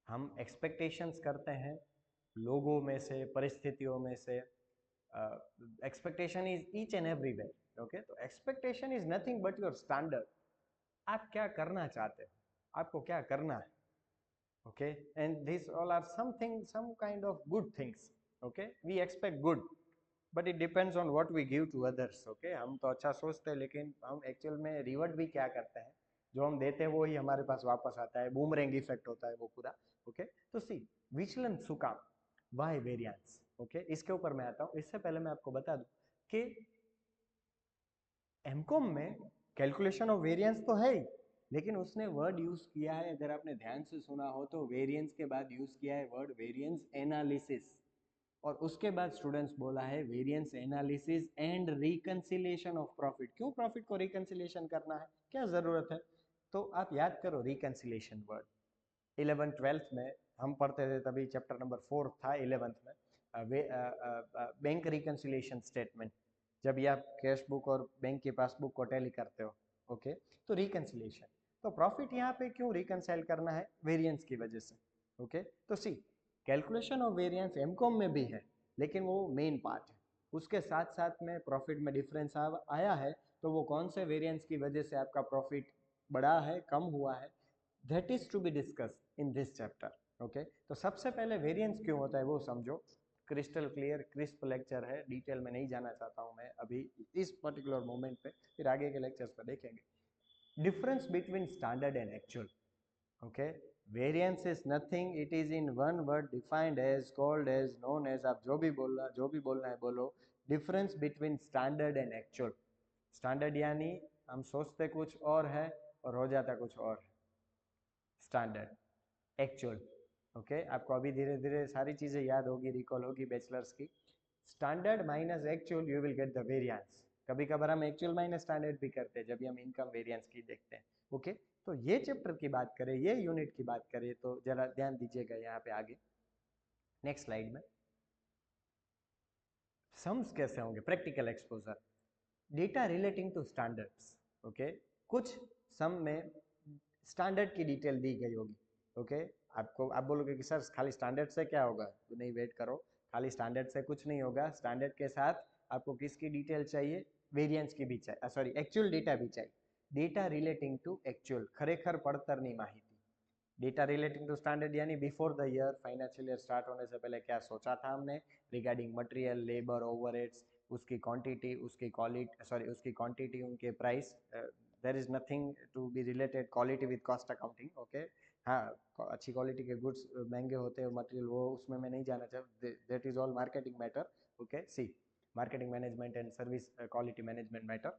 हम एक्सपेक्टेशंस करते हैं लोगों में से, परिस्थितियों में से। Expectation is each and everywhere. Okay, तो expectation is nothing but your standard. आप क्या करना चाहते हो, आपको क्या करना है। Okay, and this all are something, some kind of good things. Okay, we expect good, but it depends on what we give to others. Okay, हम तो अच्छा सोचते हैं, लेकिन हम एक्चुअल में रिवर्ट भी क्या करते हैं, जो हम देते हैं वो ही हमारे पास वापस आता है, बूमरैंग इफेक्ट होता है वो पूरा। ओके, तो सी, विचलन सुकाम, वाई वेरिएंस। ओके, इसके ऊपर मैं आता हूँ। इससे पहले मैं आपको बता दूं कि एमकॉम में कैलकुलेशन ऑफ वेरिएंस तो है ही, लेकिन उसने वर्ड यूज किया है, अगर आपने ध्यान से सुना हो तो, वेरिएंस के बाद यूज किया है वर्ड वेरिएंस एनालिसिस, और उसके बाद स्टूडेंट्स बोला है variance analysis and reconciliation of profit. क्यों प्रॉफिट को रिकंसिलिएशन करना है, क्या जरूरत है। तो आप याद करो रिकंसिलिएशन वर्ड, 11th-12th में हम पढ़ते थे, तभी चैप्टर नंबर 4 था 11th में, बैंक रिकंसिलिएशन स्टेटमेंट। जब भी आप कैश बुक और बैंक की पासबुक को टैली करते हो, ओके, तो रिकंसिलिएशन। तो प्रॉफिट यहाँ पे क्यों रिकंसाइल करना है, वेरिएंस की वजह से। ओके, तो सी, कैलकुलेशन ऑफ वेरिएंस एमकॉम में भी है, लेकिन वो मेन पार्ट है। उसके साथ साथ में प्रॉफिट में डिफरेंस आया है, तो वो कौन से वेरिएंस की वजह से आपका प्रॉफिट बढ़ा है, कम हुआ है, that is to be discussed in this chapter. Okay, तो सबसे पहले वेरिएंस क्यों होता है वो समझो। क्रिस्टल क्लियर क्रिस्प लेक्चर है, डिटेल में नहीं जाना चाहता हूँ मैं अभी इस पर्टिकुलर मोमेंट पे, फिर आगे के लेक्चर्स पर देखेंगे। Difference between standard and actual. Okay, variance is nothing, it is in one word defined as, called as, known as, आप जो भी बोलना है बोलो। Difference between standard and actual. Standard यानी हम सोचते कुछ और है और हो जाता कुछ और है। Standard actual. ओके, आपको अभी धीरे धीरे सारी चीज़ें याद होगी, रिकॉल होगी बैचलर्स की। Standard minus actual, you will get the variance. कभी कभार हम एक्चुअल माइनस स्टैंडर्ड भी करते हैं जब भी हम इनकम वेरिएंस की देखते हैं। ओके, तो ये चैप्टर की बात करें, ये यूनिट की बात करें, तो जरा ध्यान दीजिएगा यहाँ पे आगे नेक्स्ट स्लाइड में। सम्स कैसे होंगे, practical exposure, data relating to standards. Okay, कुछ सम में स्टैंडर्ड की डिटेल दी गई होगी। ओके, आपको आप बोलोगे कि सर खाली स्टैंडर्ड से क्या होगा, तो नहीं, वेट करो, खाली स्टैंडर्ड से कुछ नहीं होगा। स्टैंडर्ड के साथ आपको किसकी डिटेल चाहिए, वेरिएंस की भी चाहिए, सॉरी एक्चुअल डेटा भी चाहिए। डेटा रिलेटिंग टू एक्चुअल, खरेखर પડતરની माहिती। डेटा रिलेटिंग टू स्टैंडर्ड यानी before the year, financial year start होने से पहले क्या सोचा था हमने रिगार्डिंग मटेरियल, लेबर, ओवरहेड्स, उसकी क्वांटिटी, उसकी क्वालिटी, सॉरी उसकी क्वांटिटी, उनके price. There is nothing to be related quality with cost accounting. Okay, हाँ, अच्छी क्वालिटी के गुड्स महंगे होते हैं, मटेरियल, वो उसमें मैं नहीं जाना चाहता, that is all marketing matter. Okay, see, marketing management and service quality management matter.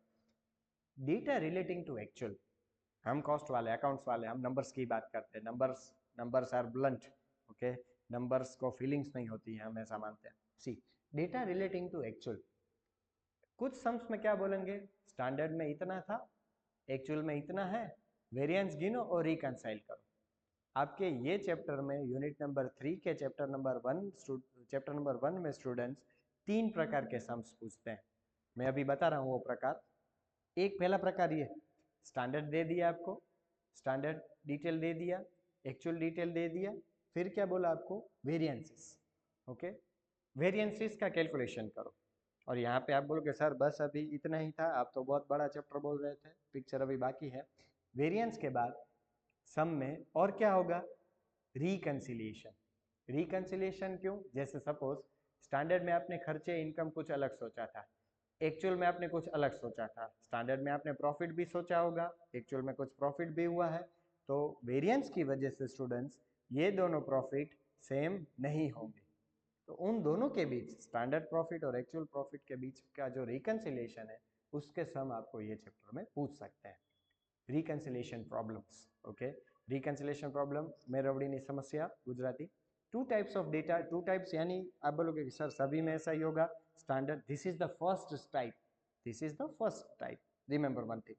Data relating to actual, हम कॉस्ट वाले, अकाउंट्स वाले, हम नंबर्स की बात करते हैं। Numbers are blunt. Okay, numbers को फीलिंग्स नहीं होती है, हम ऐसा मानते हैं। See, data relating to actual, कुछ सम्स में क्या बोलेंगे, स्टैंडर्ड में इतना था, एक्चुअल में इतना है, वेरिएंस गिनो और रिकंसाइल करो। आपके ये चैप्टर में यूनिट नंबर 3 के चैप्टर नंबर 1 में स्टूडेंट्स 3 प्रकार के सम्स पूछते हैं। मैं अभी बता रहा हूँ वो प्रकार। एक पहला प्रकार ये, स्टैंडर्ड दे दिया आपको, स्टैंडर्ड डिटेल दे दिया, एक्चुअल डिटेल दे दिया, फिर क्या बोला आपको, वेरिएंसेस। ओके, वेरिएंसेस का कैलकुलेशन करो। और यहाँ पे आप बोलोगे सर बस अभी इतना ही था, आप तो बहुत बड़ा चैप्टर बोल रहे थे, पिक्चर अभी बाकी है। वेरिएंस के बाद सम में और क्या होगा, रिकंसिलिएशन। रिकंसिलिएशन क्यों, जैसे सपोज स्टैंडर्ड में आपने खर्चे इनकम कुछ अलग सोचा था, एक्चुअल में आपने कुछ अलग सोचा था, स्टैंडर्ड में आपने प्रॉफिट भी सोचा होगा, एक्चुअल में कुछ प्रॉफिट भी हुआ है, तो वेरिएंस की वजह से स्टूडेंट्स ये दोनों प्रॉफिट सेम नहीं होंगे। तो उन दोनों के बीच, स्टैंडर्ड प्रॉफिट और एक्चुअल प्रॉफिट के बीच का जो रिकंसिलिएशन है, उसके सम आपको ये चैप्टर में पूछ सकते हैं। Reconciliation problems, okay. Reconciliation problem, मेरवड़ीनी समस्या गुजराती। Two types of data, two types यानी आप बोलोगे कि सर सभी में ऐसा ही होगा, standard, this is the first type, this is the first type, remember one thing,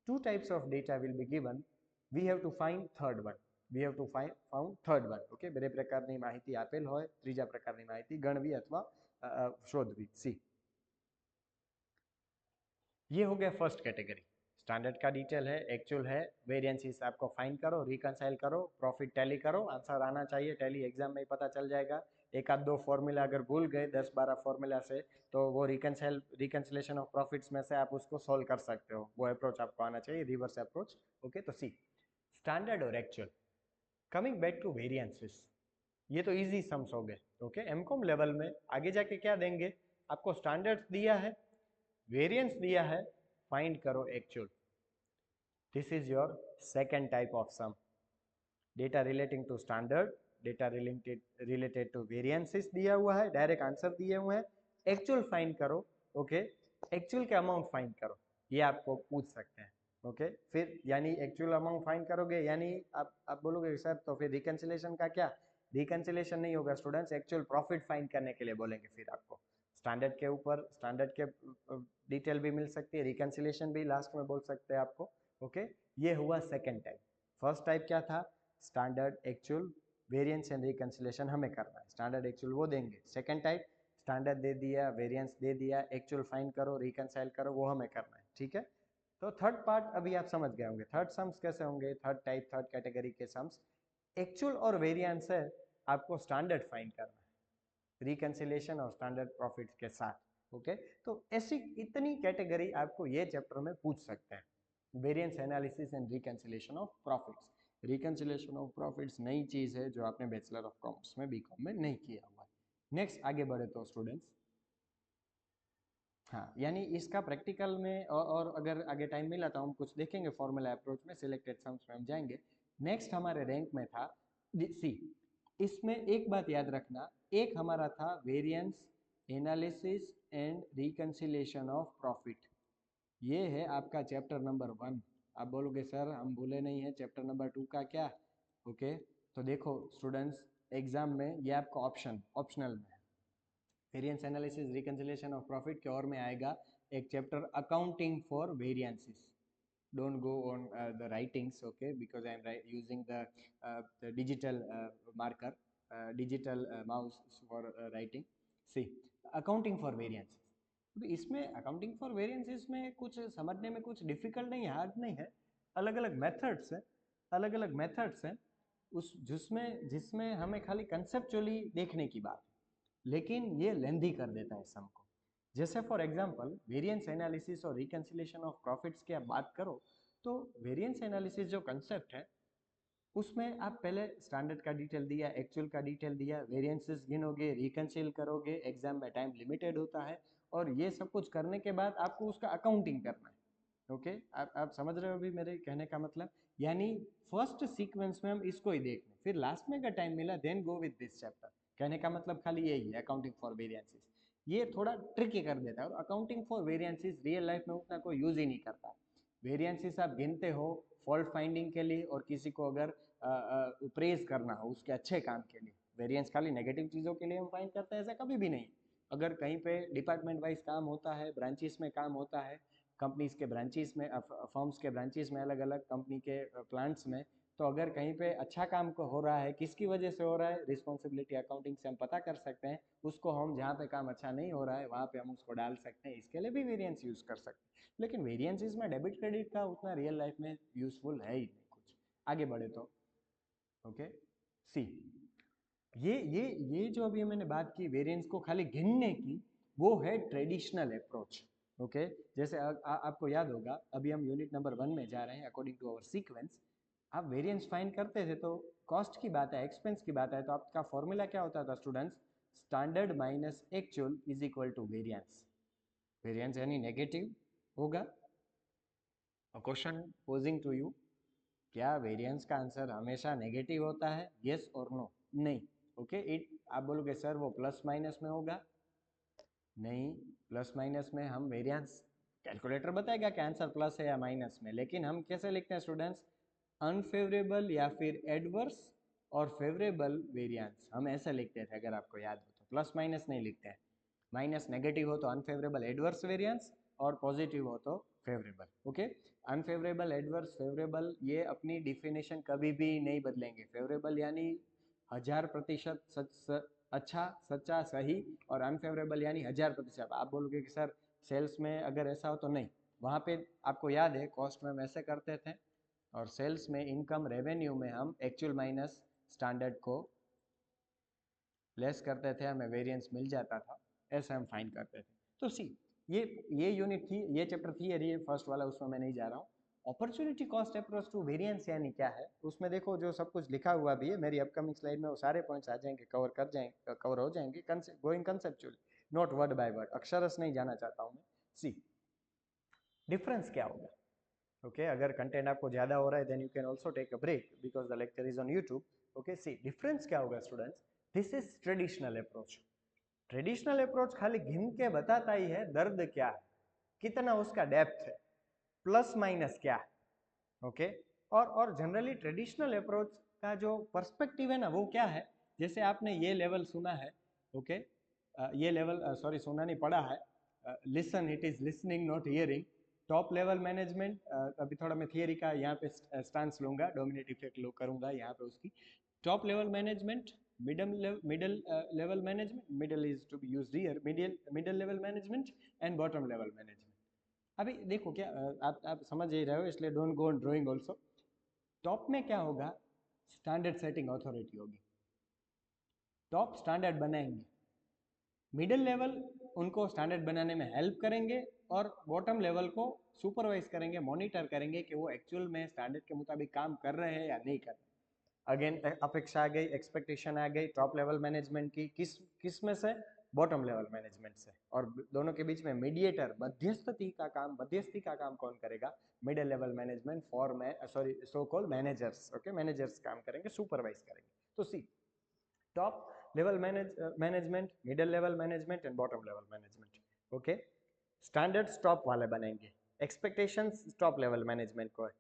two types of data will be given, we have to find third one, we have to found third one, okay। બે પ્રકારની માહિતી આપેલ હોય, ત્રીજા પ્રકારની માહિતી ગણવી અથવા શોધવી। सी, ये हो गया फर्स्ट कैटेगरी, स्टैंडर्ड का डिटेल है, एक्चुअल है, वेरिएंसेस आपको फाइंड करो, रिकंसाइल करो, प्रॉफिट टैली करो, आंसर आना चाहिए, टैली एग्जाम में ही पता चल जाएगा। एक आध दो फॉर्मूला अगर भूल गए 10-12 फॉर्मूला से, तो वो रिकंसिलेशन ऑफ प्रॉफिट्स में से आप उसको सोल्व कर सकते हो, वो अप्रोच आपको आना चाहिए, रिवर्स अप्रोच, ओके। तो सी, स्टैंडर्ड और actual. Coming back to variances, ये तो इजी सम्स हो गए, ओके। एमकॉम लेवल में आगे जाके क्या देंगे, आपको स्टैंडर्ड्स दिया है, वेरिएंस दिया है, फाइंड करो actual. This is your second type of sum, data relating to standard, data related to variances दिया हुआ है, डायरेक्ट आंसर दिए हुए हैं, एक्चुअल फाइंड करो, ओके। एक्चुअल का अमाउंट फाइंड करो, ये आपको पूछ सकते हैं, ओके। फिर यानी एक्चुअल अमाउंट फाइंड करोगे, यानी आप बोलोगे सर तो फिर रिकंसिलेशन का क्या, रिकंसिलेशन नहीं होगा स्टूडेंट्स, एक्चुअल प्रॉफिट फाइंड करने के लिए बोलेंगे फिर आपको। स्टैंडर्ड के ऊपर स्टैंडर्ड के डिटेल भी मिल सकती है, रिकंसिलेशन भी लास्ट में बोल सकते हैं आपको, ओके। ये हुआ सेकेंड टाइप। फर्स्ट टाइप क्या था, standard, actual, variance and reconciliation हमें करना है, स्टैंडर्ड एक्चुअल वो देंगे। सेकेंड टाइप, स्टैंडर्ड दे दिया, वेरिएंस दे दिया, एक्चुअल फाइंड करो, रिकंसाइल करो, वो हमें करना है, ठीक है। तो थर्ड पार्ट अभी आप समझ गए होंगे, थर्ड सम्स कैसे होंगे, थर्ड टाइप, थर्ड कैटेगरी के सम्स, एक्चुअल और वेरिएंस है, आपको स्टैंडर्ड फाइंड करना है रिकंसिलेशन और स्टैंडर्ड प्रॉफिट के साथ, ओके। तो ऐसी इतनी कैटेगरी आपको ये चैप्टर में पूछ सकते हैं, variance analysis and reconciliation of profits. Reconciliation of profits नई चीज है जो आपने बैचलर ऑफ कॉमर्स में बीकॉम में नहीं किया हुआ है। नेक्स्ट आगे बढ़े तो स्टूडेंट्स, हाँ, यानी इसका प्रैक्टिकल में और अगर आगे टाइम मिला तो हम कुछ देखेंगे फॉर्मूला अप्रोच में, सिलेक्टेड सम्स में हम जाएंगे। नेक्स्ट हमारे रैंक में था सी, इसमें एक बात याद रखना, एक हमारा था variance analysis and reconciliation of profit, ये है आपका चैप्टर नंबर 1। आप बोलोगे सर हम भूले नहीं है चैप्टर नंबर 2 का क्या, ओके। तो देखो स्टूडेंट्स, एग्जाम में ये आपका ऑप्शनल में, variance analysis reconciliation of profit के और में आएगा एक chapter accounting for variances. Don't go on the writings, okay, because I am using the digital marker, digital mouse for writing. See, accounting for variances, तो इसमें accounting for variances में कुछ समझने में कुछ डिफिकल्ट नहीं है, हार्ड नहीं है, अलग अलग मेथड्स हैं, अलग अलग मेथड्स हैं उस जिसमें जिसमें हमें खाली कंसेप्चुअली देखने की बात, लेकिन ये लेंदी कर देता है सम को। जैसे फॉर एग्जांपल वेरिएंस एनालिसिस और रिकंसिलिएशन ऑफ प्रॉफिट्स की आप बात करो, तो वेरिएंस एनालिसिस जो कंसेप्ट है उसमें आप पहले स्टैंडर्ड का डिटेल दिया, एक्चुअल का डिटेल दिया, वेरिएंसेस गिनोगे, रिकंसिल करोगे, एग्जाम में टाइम लिमिटेड होता है, और ये सब कुछ करने के बाद आपको उसका अकाउंटिंग करना है, ओके। आप समझ रहे हो अभी मेरे कहने का मतलब, यानी फर्स्ट सीक्वेंस में हम इसको ही देख लें, फिर लास्ट में अगर टाइम मिला then go with this chapter. कहने का मतलब खाली यही है, अकाउंटिंग फॉर वेरिएंसेस ये थोड़ा ट्रिकी कर देता है, और accounting for variances real life में उतना कोई यूज ही नहीं करता। वेरिएंसेस आप गिनते हो फॉल्ट फाइंडिंग के लिए, और किसी को अगर प्रेज करना हो उसके अच्छे काम के लिए, वेरिएंस खाली नेगेटिव चीज़ों के लिए हम फाइंड करते हैं ऐसा कभी भी नहीं। अगर कहीं पे डिपार्टमेंट वाइज काम होता है, ब्रांचेस में काम होता है, कंपनीज के ब्रांचेस में, फर्म्स के ब्रांचेस में, अलग अलग कंपनी के प्लांट्स में, तो अगर कहीं पे अच्छा काम को हो रहा है, किसकी वजह से हो रहा है, रिस्पॉन्सिबिलिटी अकाउंटिंग से हम पता कर सकते हैं उसको। हम जहाँ पे काम अच्छा नहीं हो रहा है वहाँ पे हम उसको डाल सकते हैं, इसके लिए भी वेरिएंस यूज़ कर सकते हैं। लेकिन वेरिएंसेस में डेबिट क्रेडिट का उतना रियल लाइफ में यूजफुल है ही नहीं कुछ। आगे बढ़े तो ओके, सी ये जो अभी मैंने बात की वेरिएंस को खाली गिनने की, वो है ट्रेडिशनल अप्रोच। ओके, जैसे आपको याद होगा अभी हम यूनिट नंबर 1 में जा रहे हैं, अकॉर्डिंग टू आवर सीक्वेंस। आप वेरिएंस फाइंड करते थे तो कॉस्ट की बात है, एक्सपेंस की बात है, तो आपका फॉर्मूला क्या होता था students? Standard minus actual is equal to variance. Variance यानी नेगेटिव होगा। क्वेश्चन पोजिंग टू यू, क्या वेरिएंस का आंसर हमेशा नेगेटिव होता है? यस और नो? नहीं। ओके, इट आप बोलोगे सर वो प्लस माइनस में होगा। नहीं, प्लस माइनस में हम वेरिएंस कैलकुलेटर बताएगा कि आंसर प्लस है या माइनस में, लेकिन हम कैसे लिखते हैं स्टूडेंट्स? अनफेवरेबल या फिर एडवर्स और फेवरेबल वेरिएंस, हम ऐसे लिखते थे अगर आपको याद हो तो। प्लस माइनस नहीं लिखते हैं। माइनस नेगेटिव हो तो अनफेवरेबल एडवर्स वेरिएंस, और पॉजिटिव हो तो favourable. Okay, unfavourable adverse favourable ये अपनी डिफिनेशन कभी भी नहीं बदलेंगे। फेवरेबल यानी 1000% अच्छा, सच्चा, सही, और अनफेवरेबल यानी 1000%। आप बोलोगे कि सर सेल्स में अगर ऐसा हो तो नहीं, वहाँ पे आपको याद है कॉस्ट में हम ऐसे करते थे, और सेल्स में इनकम रेवेन्यू में हम एक्चुअल माइनस स्टैंडर्ड को लेस करते थे, हमें वेरिएंस मिल जाता था, ऐसे हम फाइंड करते थे। तो सी ये यूनिट थी, ये चैप्टर थियरी है फर्स्ट वाला, उसमें मैं नहीं जा रहा हूँ। Opportunity cost approach to variance यानी क्या है, उसमें देखो जो सब कुछ लिखा हुआ भी है, मेरी अपकमिंग स्लाइड में वो सारे पॉइंट्स आ जाएंगे, कवर हो जाएंगे, going conceptually, not word by word, अक्षरश नहीं जाना चाहता हूँ मैं। सी डिफरेंस क्या होगा? ओके, अगर कंटेंट आपको ज़्यादा हो रहा है then you can also take a break because the lecture is on YouTube. Okay, see difference क्या होगा students? This is traditional approach. Traditional approach खाली गिन के बताता ही है दर्द क्या है, कितना उसका डेप्थ है, प्लस माइनस क्या है। ओके, और जनरली ट्रेडिशनल अप्रोच का जो पर्सपेक्टिव है ना वो क्या है? जैसे आपने ये लेवल सुना है, ओके, ये लेवल सॉरी सुना नहीं, पढ़ा है, listen, it is listening not hearing. Top level management, अभी थोड़ा मैं थियरी का यहाँ पे स्टांस लूंगा, डोमिनेट इफेक्ट लो करूंगा यहाँ पे उसकी। Top level management, middle level management, middle is to be used here, middle level management and bottom level management. अभी देखो क्या आप समझ ही रहे हो, इसलिए don't go on drawing also. Top में क्या होगा? स्टैंडर्ड सेटिंग अथॉरिटी होगी, टॉप स्टैंडर्ड बनाएंगे, मिडिल लेवल उनको स्टैंडर्ड बनाने में हेल्प करेंगे, और बॉटम लेवल को सुपरवाइज करेंगे, मॉनिटर करेंगे कि वो एक्चुअल में स्टैंडर्ड के मुताबिक काम कर रहे हैं या नहीं कर रहे। अगेन अपेक्षा आ गई, एक्सपेक्टेशन आ गई टॉप लेवल मैनेजमेंट की, किस किस में से? बॉटम लेवल मैनेजमेंट से। और दोनों के बीच में मीडिएटर, मध्यस्थी का काम कौन करेगा? Middle level management, sorry so called managers. Okay, managers काम करेंगे, सुपरवाइज करेंगे। तो see top level management, middle level management and bottom level management. Okay, standards top वाले बनेंगे, एक्सपेक्टेशंस टॉप लेवल मैनेजमेंट को है,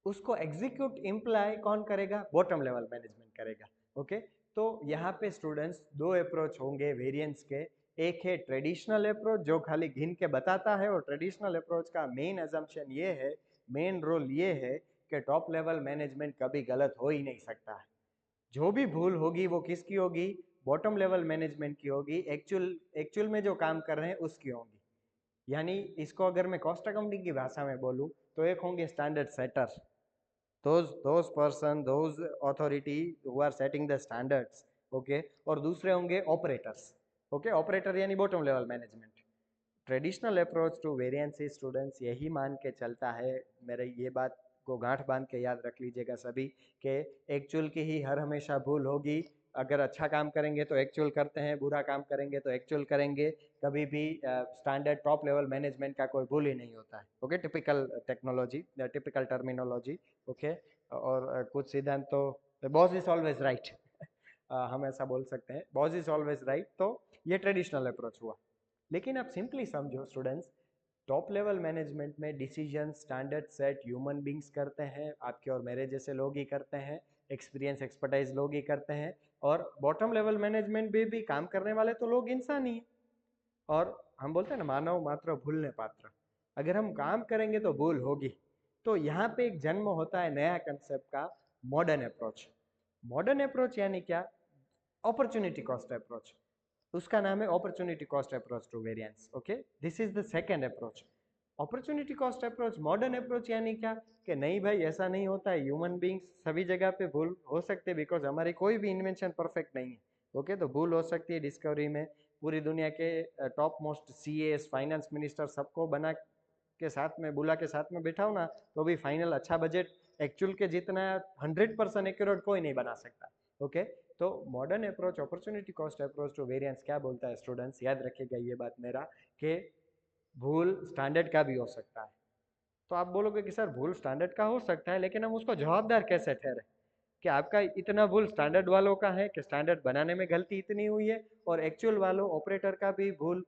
उसको एग्जीक्यूट इम्प्लाई कौन करेगा? बॉटम लेवल मैनेजमेंट करेगा। ओके, तो यहाँ पे स्टूडेंट्स दो अप्रोच होंगे वेरिएंस के। एक है ट्रेडिशनल अप्रोच जो खाली गिन के बताता है, और ट्रेडिशनल अप्रोच का मेन अजम्पशन ये है, मेन रोल ये है कि टॉप लेवल मैनेजमेंट कभी गलत हो ही नहीं सकता है। जो भी भूल होगी वो किसकी होगी? बॉटम लेवल मैनेजमेंट की होगी, एक्चुअल में जो काम कर रहे हैं उसकी होगी। यानी इसको अगर मैं कॉस्ट अकाउंटिंग की भाषा में बोलूँ तो एक होंगे standard setter, those person, those authority who are setting the standards, okay, और दूसरे होंगे ऑपरेटर्स। ओके, ऑपरेटर यानी bottom level management. Traditional approach to variance students यही मान के चलता है, मेरे ये बात को गांठ बांध के याद रख लीजिएगा सभी, कि एक्चुअल की ही हर हमेशा भूल होगी। अगर अच्छा काम करेंगे तो एक्चुअल करते हैं, बुरा काम करेंगे तो एक्चुअल करेंगे, कभी भी स्टैंडर्ड टॉप लेवल मैनेजमेंट का कोई भूल ही नहीं होता है। Okay, typical technology, typical terminology. Okay, और कुछ सिद्धांत तो बॉस इज ऑलवेज राइट, हम ऐसा बोल सकते हैं, बॉस इज ऑलवेज राइट। तो ये ट्रेडिशनल अप्रोच हुआ। लेकिन आप सिंपली समझो स्टूडेंट्स, टॉप लेवल मैनेजमेंट में decision standard set human beings करते हैं, आपके और मेरे जैसे लोग ही करते हैं, एक्सपीरियंस एक्सपर्टाइज लोग ही करते हैं, और बॉटम लेवल मैनेजमेंट में भी काम करने वाले तो लोग इंसान ही हैं। और हम बोलते हैं ना, मानव मात्र भूलने पात्र। अगर हम काम करेंगे तो भूल होगी। तो यहाँ पे एक जन्म होता है नया कंसेप्ट का, मॉडर्न अप्रोच। मॉडर्न अप्रोच यानी क्या? Opportunity cost approach. उसका नाम है opportunity cost approach to variance. Okay, this is the second approach. Opportunity cost approach. Modern approach यानी क्या? कि नहीं भाई, ऐसा नहीं होता है, ह्यूमन बींग्स सभी जगह पे भूल हो सकते हैं, बिकॉज हमारी कोई भी इन्वेंशन परफेक्ट नहीं है। ओके, तो भूल हो सकती है डिस्कवरी में। पूरी दुनिया के top most CS, finance minister, सबको बना के साथ में बुला के साथ में बैठाओ ना, तो भी फाइनल अच्छा बजट एक्चुअल के जितना 100% एक्यूरेट कोई नहीं बना सकता। ओके, तो modern approach, opportunity cost approach to variance क्या बोलता है स्टूडेंट्स, याद रखिएगा ये बात मेरा, कि भूल स्टैंडर्ड का भी हो सकता है। तो आप बोलोगे कि सर भूल स्टैंडर्ड का हो सकता है, लेकिन हम उसको जवाबदार कैसे ठहरे कि आपका इतना भूल स्टैंडर्ड वालों का है, कि स्टैंडर्ड बनाने में गलती इतनी हुई है, और एक्चुअल वालों ऑपरेटर का भी भूल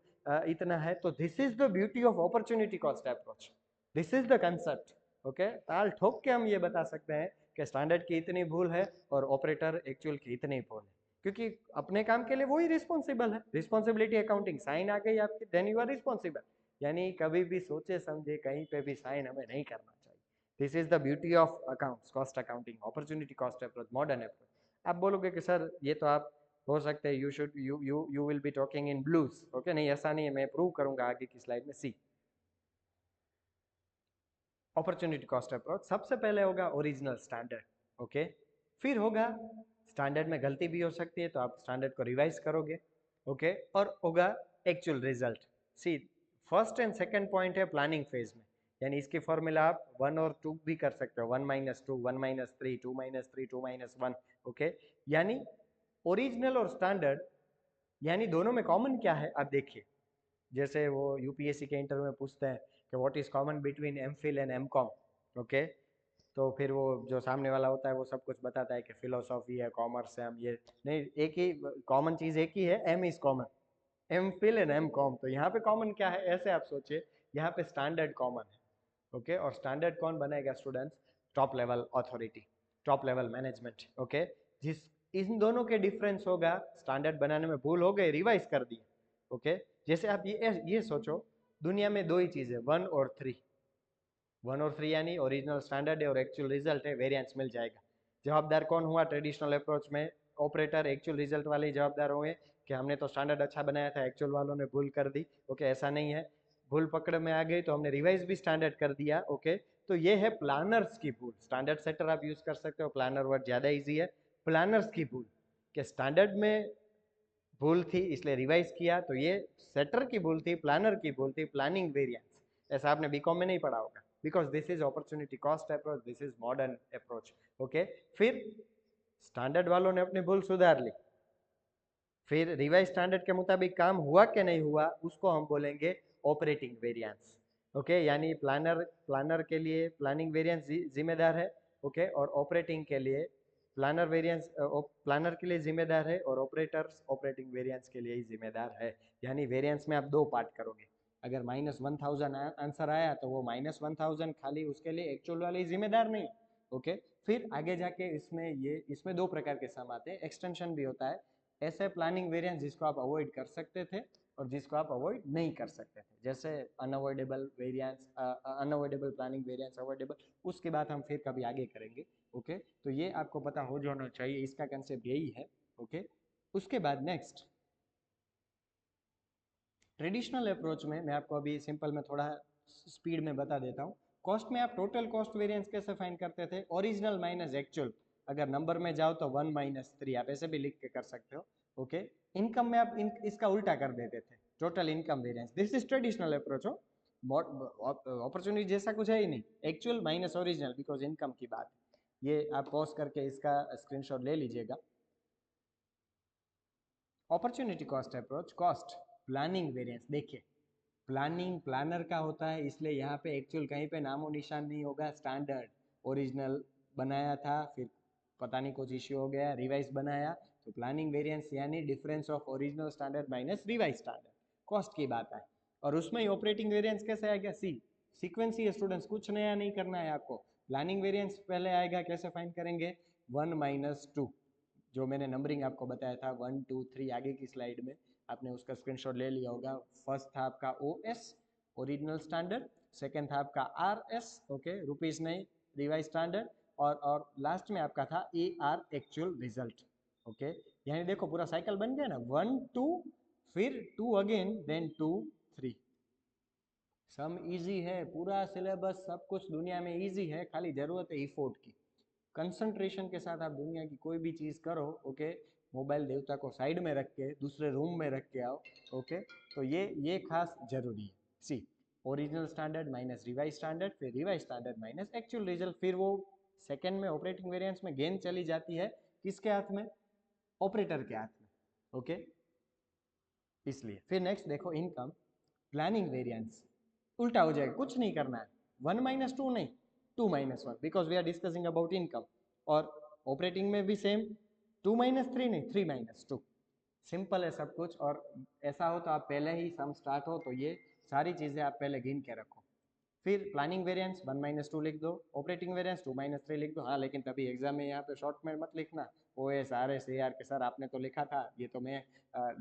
इतना है। तो this is the beauty of opportunity cost approach, this is the concept. Okay, ताल ठोक के हम ये बता सकते हैं कि स्टैंडर्ड की इतनी भूल है और ऑपरेटर एक्चुअल की इतनी भूल है, क्योंकि अपने काम के लिए वही रिस्पॉन्सिबल है। रिस्पॉन्सिबिलिटी अकाउंटिंग, साइन आ गई आपकी, देन यू आर रिस्पॉन्सिबल। यानी कभी भी सोचे समझे कहीं पे भी साइन हमें नहीं करना चाहिए। This is the beauty of accounts, cost accounting, opportunity cost approach, modern approach. आप बोलोगे कि सर ये तो आप हो सकते हैं, you will be talking in blues. Okay, नहीं ऐसा नहीं है, मैं प्रूव करूंगा आगे की स्लाइड में। सी, अपॉर्चुनिटी कॉस्ट अप्रोच, सबसे पहले होगा ओरिजिनल स्टैंडर्ड। ओके, फिर होगा स्टैंडर्ड में गलती भी हो सकती है, तो आप स्टैंडर्ड को रिवाइज करोगे। ओके, और होगा actual result. See, first and second point है प्लानिंग फेज में, यानी इसकी फॉर्मूला आप 1 और 2 भी कर सकते हो, 1 - 2, 1 - 3, 2 - 3, 2 - 1। ओके, यानी ओरिजिनल और स्टैंडर्ड, यानी दोनों में कॉमन क्या है आप देखिए। जैसे वो यूपीएससी के इंटरव्यू में पूछते हैं कि what is common between M Phil and M Com. Okay, तो फिर वो जो सामने वाला होता है वो सब कुछ बताता है कि फिलोसॉफी है, कॉमर्स है, हम ये नहीं, एक ही कॉमन चीज एक ही है, M is common, M Phil and M Com. तो यहाँ पे कॉमन क्या है, ऐसे आप सोचिए, यहाँ पे स्टैंडर्ड कॉमन है। ओके, और स्टैंडर्ड कौन बनाएगा students? Top level authority, top level management. Okay, जिस इन दोनों के डिफरेंस होगा, स्टैंडर्ड बनाने में भूल हो गई, रिवाइज कर दिया। ओके, जैसे आप ये सोचो, दुनिया में दो ही चीज है, 1 और 3। 1 और 3 यानी ओरिजिनल स्टैंडर्ड है और एक्चुअल रिजल्ट है, वेरिएंस मिल जाएगा। जवाबदार कौन हुआ ट्रेडिशनल अप्रोच में? ऑपरेटर, एक्चुअल रिजल्ट वाले ही जवाबदार हुए कि हमने तो स्टैंडर्ड अच्छा बनाया था, एक्चुअल वालों ने भूल कर दी। ओके, ऐसा नहीं है, भूल पकड़ में आ गई तो हमने रिवाइज भी स्टैंडर्ड कर दिया। ओके, तो ये है प्लानर्स की भूल। स्टैंडर्ड सेटर आप यूज कर सकते हो, प्लानर वर्ड ज्यादा ईजी है। प्लानर्स की भूल, कि स्टैंडर्ड में भूल थी इसलिए रिवाइज किया, तो ये सेटर की भूल थी, प्लानर की भूल थी, प्लानिंग वेरिएंस। ऐसा आपने बीकॉम में नहीं पढ़ा होगा, because this is opportunity cost approach, this is modern approach. Okay, फिर स्टैंडर्ड वालों ने अपनी भूल सुधार ली, फिर रिवाइज स्टैंडर्ड के मुताबिक काम हुआ कि नहीं हुआ, उसको हम बोलेंगे ऑपरेटिंग वेरिएंस। ओके, यानी प्लानर प्लानर के लिए प्लानिंग वेरिएंस जिम्मेदार है। ओके, और ऑपरेटिंग के लिए प्लानर वेरिएंस, प्लानर के लिए जिम्मेदार है, और ऑपरेटर्स ऑपरेटिंग वेरिएंस के लिए ही जिम्मेदार है। यानी वेरिएंस में आप दो पार्ट करोगे। अगर -1000 आंसर आया तो वो -1000 खाली उसके लिए एक्चुअल वाले ही जिम्मेदार नहीं। ओके, फिर आगे जाके इसमें दो प्रकार के सम आते हैं, एक्सटेंशन भी होता है। ऐसे प्लानिंग वेरिएंस जिसको आप अवॉइड कर सकते थे और जिसको आप अवॉइड नहीं कर सकते थे, जैसे unavoidable variance, unavoidable planning variance, avoidable, उसकी बात हम फिर कभी आगे करेंगे। ओके, तो ये आपको पता हो जाना चाहिए, इसका कंसेप्ट यही है। ओके, उसके बाद नेक्स्ट ट्रेडिशनल अप्रोच में मैं आपको अभी सिंपल में थोड़ा स्पीड में बता देता हूँ। कॉस्ट में आप टोटल कॉस्ट वेरिएंस कैसे फाइंड करते थे? Original minus actual. अगर नंबर में जाओ तो 1 - 3, आप ऐसे भी लिख के कर सकते हो। ओके, इनकम में आप इसका उल्टा कर देते थे, total income variance. This is traditional approach हो, अपॉर्चुनिटी जैसा कुछ है ही नहीं, actual minus original, because income की बात है। ये आप पॉज करके इसका स्क्रीनशॉट ले लीजिएगा। Opportunity cost approach, cost planning variance. देखिए, प्लानिंग प्लानर का होता है, इसलिए यहाँ पे एक्चुअल कहीं पे नामो निशान नहीं होगा। स्टैंडर्ड ओरिजिनल बनाया था, फिर पता नहीं कुछ इश्यू हो गया, रिवाइज बनाया, तो प्लानिंग वेरिएंस यानी difference of original standard minus revise standard, cost की बात है। और उसमें ही ऑपरेटिंग वेरिएंस कैसे आएगा? सीक्वेंस ही है स्टूडेंट्स, कुछ नया नहीं करना है आपको। प्लानिंग वेरिएंस पहले आएगा, कैसे फाइंड करेंगे? 1 - 2, जो मैंने नंबरिंग आपको बताया था, 1 2 3 आगे की स्लाइड में। आपने उसका स्क्रीनशॉट ले लिया होगा। फर्स्ट था आपका OS ओरिजिनल स्टैंडर्ड, सेकंड था आपका RS ओके रुपीस नहीं रिवाइज स्टैंडर्ड, और लास्ट में आपका था AR एक्चुअल रिजल्ट ओके। यानी देखो पूरा साइकिल बन गया ना, 1 2 फिर 2 अगेन देन 2 3। सम इजी है, पूरा सिलेबस सब कुछ दुनिया में इजी है, खाली जरूरत है इफोर्ट की। कंसंट्रेशन के साथ आप दुनिया की कोई भी चीज़ करो ओके। मोबाइल देवता को साइड में रख के दूसरे रूम में रख के आओ ओके। तो ये खास जरूरी है। See original standard minus revise standard, फिर revise standard minus actual result, फिर वो सेकंड में ऑपरेटिंग वेरिएंस में गेन चली जाती है किसके हाथ में, ऑपरेटर के हाथ में ओके। इसलिए फिर नेक्स्ट देखो इनकम प्लानिंग वेरिएंस उल्टा हो जाएगा, कुछ नहीं करना है, 1 माइनस 2 नहीं 2 minus 1 because we are discussing about income. और ऑपरेटिंग में भी सेम 2 माइनस 3 नहीं 3 माइनस 2। सिंपल है सब कुछ। और ऐसा हो तो आप पहले ही सम स्टार्ट हो तो ये सारी चीज़ें आप पहले गिन के रखो। फिर प्लानिंग वेरिएंस 1 माइनस 2 लिख दो, ऑपरेटिंग वेरिएंस 2 माइनस 3 लिख दो। हाँ लेकिन तभी एग्जाम में यहाँ पे शॉर्ट में मत लिखना OS RS AR के सर आपने तो लिखा था, ये तो मैं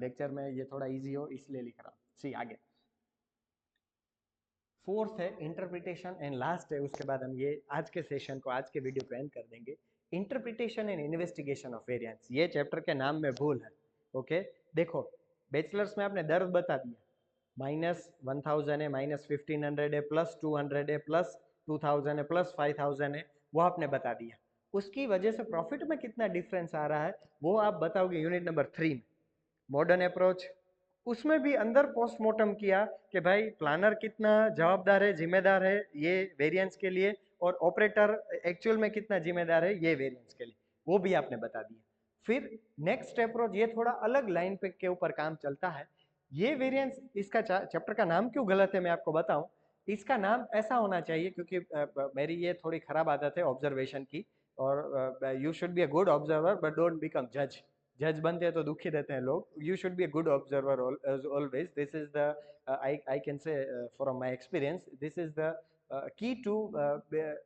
लेक्चर में ये थोड़ा इजी हो इसलिए लिख रहा हूँ। सी आगे फोर्थ है इंटरप्रिटेशन एंड लास्ट है, उसके बाद हम ये आज के सेशन को आज के वीडियो को एंड कर देंगे। Interpretation and investigation of variance, ये चैप्टर के नाम में भूल है ओके। देखो बैचलर्स में आपने दर्द बता दिया, -1000 है, -1500 है, +200 है, +2000 है, +5000 है, वो आपने बता दिया। उसकी वजह से प्रॉफिट में कितना डिफरेंस आ रहा है वो आप बताओगे यूनिट नंबर 3 में। मॉडर्न अप्रोच, उसमें भी अंदर पोस्टमार्टम किया कि भाई प्लानर कितना जवाबदार है जिम्मेदार है ये वेरिएंस के लिए, और ऑपरेटर एक्चुअल में कितना जिम्मेदार है ये वेरिएंस के लिए, वो भी आपने बता दिया। फिर नेक्स्ट अप्रोच ये थोड़ा अलग लाइन पे के ऊपर काम चलता है। ये वेरिएंस, इसका चैप्टर का नाम क्यों गलत है मैं आपको बताऊं। इसका नाम ऐसा होना चाहिए क्योंकि मेरी ये थोड़ी खराब आदत है ऑब्जर्वेशन की, और you should be a good observer but don't become जज। जज बनते हैं तो दुखी रहते हैं लोग। You should be a good observer always, this is the I can say from my experience this is the key to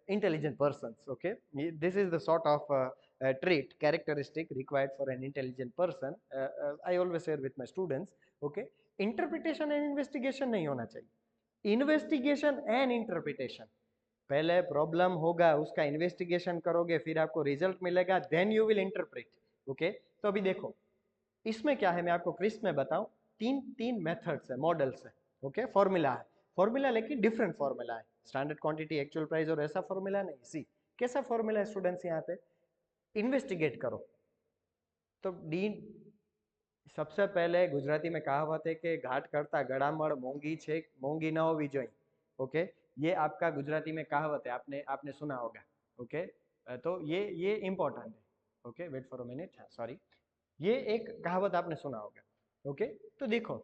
intelligent persons okay. This is the sort of trait characteristic required for an intelligent person. I always share with my students okay. Interpretation and investigation नहीं होना चाहिए, investigation and interpretation. पहले problem होगा उसका investigation करोगे फिर आपको result मिलेगा then you will interpret okay. तो अभी देखो इसमें क्या है मैं आपको क्रिस्प में बताऊं, तीन मेथड्स है, मॉडल्स है ओके। फॉर्मूला है, फॉर्मूला लेकिन डिफरेंट फॉर्मूला है, स्टैंडर्ड क्वांटिटी एक्चुअल प्राइस और ऐसा फॉर्मूला नहीं। सी कैसा फॉर्मूला है स्टूडेंट्स यहाँ पे, इन्वेस्टिगेट करो तो डी सबसे पहले गुजराती में कहावत है कि घाट करता गड़ामड़ मोंगी छे मोंगी न होवी जोई ओके। ये आपका गुजराती में कहावत है, आपने आपने सुना होगा ओके। तो ये इंपॉर्टेंट है okay. Wait for a minute, हाँ सॉरी, ये एक कहावत आपने सुना होगा ओके। तो देखो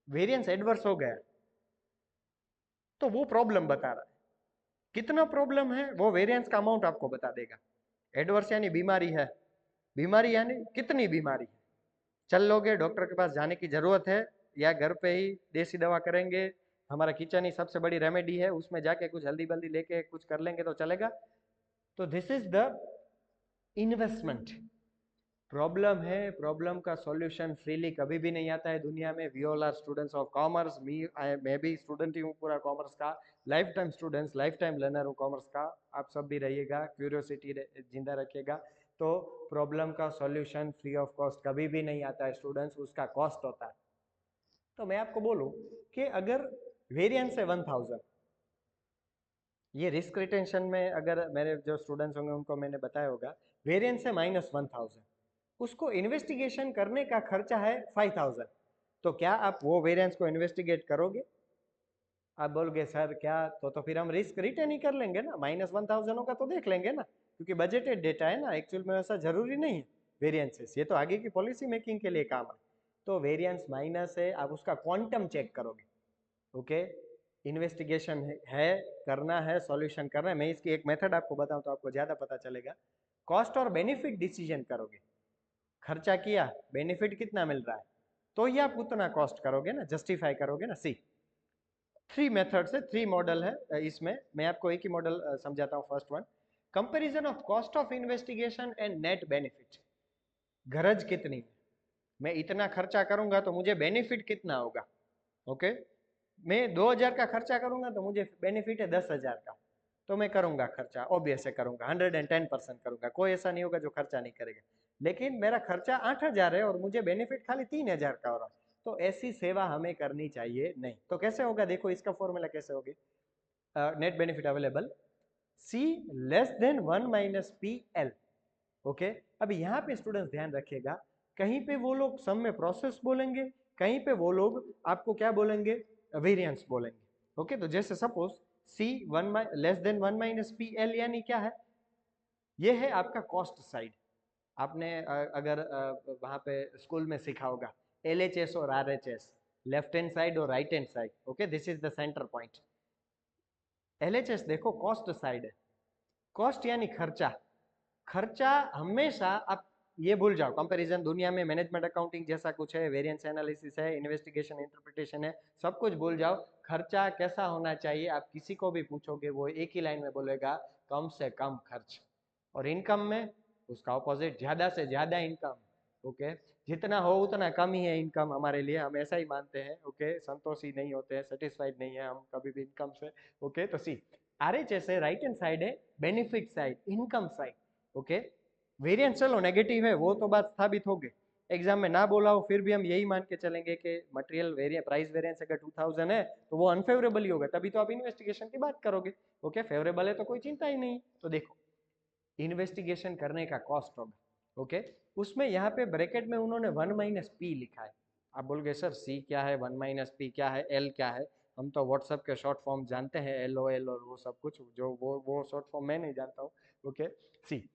वेरिएंस एडवर्स हो गया तो वो प्रॉब्लम बता रहा है, कितना प्रॉब्लम है वो वेरिएंस का अमाउंट आपको बता देगा। एडवर्स यानी बीमारी है, बीमारी यानी कितनी बीमारी है। चल लोगे डॉक्टर के पास जाने की जरूरत है या घर पे ही देसी दवा करेंगे, हमारा किचन ही सबसे बड़ी रेमेडी है, उसमें जाके कुछ हल्दी बल्दी लेके कुछ कर लेंगे तो चलेगा। तो this is the investment. Problem है, प्रॉब्लम का सॉल्यूशन फ्रीली कभी भी नहीं आता है दुनिया में। We all are students of commerce, मैं भी स्टूडेंट ही हूँ पूरा कॉमर्स का, life time students, life time learner हूँ कॉमर्स का। आप सब भी रहिएगा, क्यूरियोसिटी जिंदा रखिएगा। तो प्रॉब्लम का सॉल्यूशन फ्री ऑफ कॉस्ट कभी भी नहीं आता है स्टूडेंट्स, उसका कॉस्ट होता है। तो मैं आपको बोलूँ कि अगर वेरिएंस है 1000, ये रिस्क रिटेंशन में अगर मेरे जो स्टूडेंट्स होंगे उनको मैंने बताया होगा, वेरिएंस है -1000, उसको इन्वेस्टिगेशन करने का खर्चा है 5000। तो क्या आप वो वेरिएंस को इन्वेस्टिगेट करोगे? आप बोलोगे सर क्या, तो फिर हम रिस्क रिटेन ही कर लेंगे ना, -1000 का तो देख लेंगे ना, क्योंकि बजटेड डेटा है ना, एक्चुअल में ऐसा जरूरी नहीं है वेरिएंसेस, ये तो आगे की पॉलिसी मेकिंग के लिए काम है। तो वेरिएंस माइनस है, आप उसका क्वांटम चेक करोगे ओके। इन्वेस्टिगेशन है, करना है, सॉल्यूशन करना है। मैं इसकी एक मेथड आपको बताऊं तो आपको ज़्यादा पता चलेगा। कॉस्ट और बेनिफिट डिसीजन करोगे, खर्चा किया बेनिफिट कितना मिल रहा है, तो ये आप उतना कॉस्ट करोगे ना, जस्टिफाई करोगे ना। सी 3 मेथड्स है, 3 मॉडल है इसमें, मैं आपको एक ही मॉडल समझाता हूँ। First one, comparison of cost of investigation and net benefit. गरज कितनी है, मैं इतना खर्चा करूंगा तो मुझे बेनिफिट कितना होगा। ओके, मैं 2000 का खर्चा करूंगा तो मुझे बेनिफिट है 10,000 का, तो मैं करूंगा खर्चा, ऑब्वियस है करूंगा, 110% करूंगा, कोई ऐसा नहीं होगा जो खर्चा नहीं करेगा। लेकिन मेरा खर्चा 8,000 है और मुझे बेनिफिट खाली 3,000 का हो रहा है, तो ऐसी सेवा हमें करनी चाहिए नहीं। तो कैसे होगा, देखो इसका फॉर्मूला कैसे होगा, net benefit available see less than 1 minus P L. Okay, अब यहाँ पे स्टूडेंट्स ध्यान रखिएगा, कहीं पे वो लोग सम में प्रोसेस बोलेंगे, कहीं पे वो लोग आपको क्या बोलेंगे, वेरिएंस बोलेंगे। ओके, तो जैसे suppose C less than 1 minus P L यानी क्या है, ये है आपका कॉस्ट साइड। आपने अगर वहाँ पे स्कूल में सीखा होगा LHS और RHS, लेफ्ट हैंड साइड और right hand side. Okay, this is the centre point. LHS देखो कॉस्ट साइड है, कॉस्ट यानी खर्चा। खर्चा हमेशा आप ये भूल जाओ, कंपैरिजन दुनिया में मैनेजमेंट अकाउंटिंग जैसा कुछ है, वेरिएंस एनालिसिस है, इन्वेस्टिगेशन इंटरप्रिटेशन है, सब कुछ भूल जाओ। खर्चा कैसा होना चाहिए, आप किसी को भी पूछोगे वो एक ही लाइन में बोलेगा, कम से कम खर्च। और इनकम में उसका ऑपोजिट, ज्यादा से ज्यादा इनकम। ओके, जितना हो उतना कम ही है इनकम हमारे लिए, हम ऐसा ही मानते हैं। ओके, संतोषी नहीं होते हैं, सेटिस्फाइड नहीं है हम कभी भी इनकम से। ओके, तो सी RHS है, राइट हैंड साइड है, benefit side, income side. Okay, variance चलो नेगेटिव है, वो तो बात साबित हो गई, एग्जाम में ना बोला हो फिर भी हम यही मान के चलेंगे कि मटेरियल वेरिएंस, प्राइस वेरिएंस अगर 2000 है तो वो अनफेवरेबल ही होगा, तभी तो आप इन्वेस्टिगेशन की बात करोगे। ओके, फेवरेबल है तो कोई चिंता ही नहीं। तो देखो इन्वेस्टिगेशन करने का कॉस्ट होगा। ओके, उसमें यहाँ पे ब्रैकेट में उन्होंने 1 माइनस पी लिखा है। आप बोल गए सर सी क्या है, 1 माइनस पी क्या है, एल क्या है, हम तो व्हाट्सएप के शॉर्ट फॉर्म जानते हैं, LOL और वो सब कुछ, जो वो शॉर्ट फॉर्म मैं नहीं जानता हूँ। Okay, see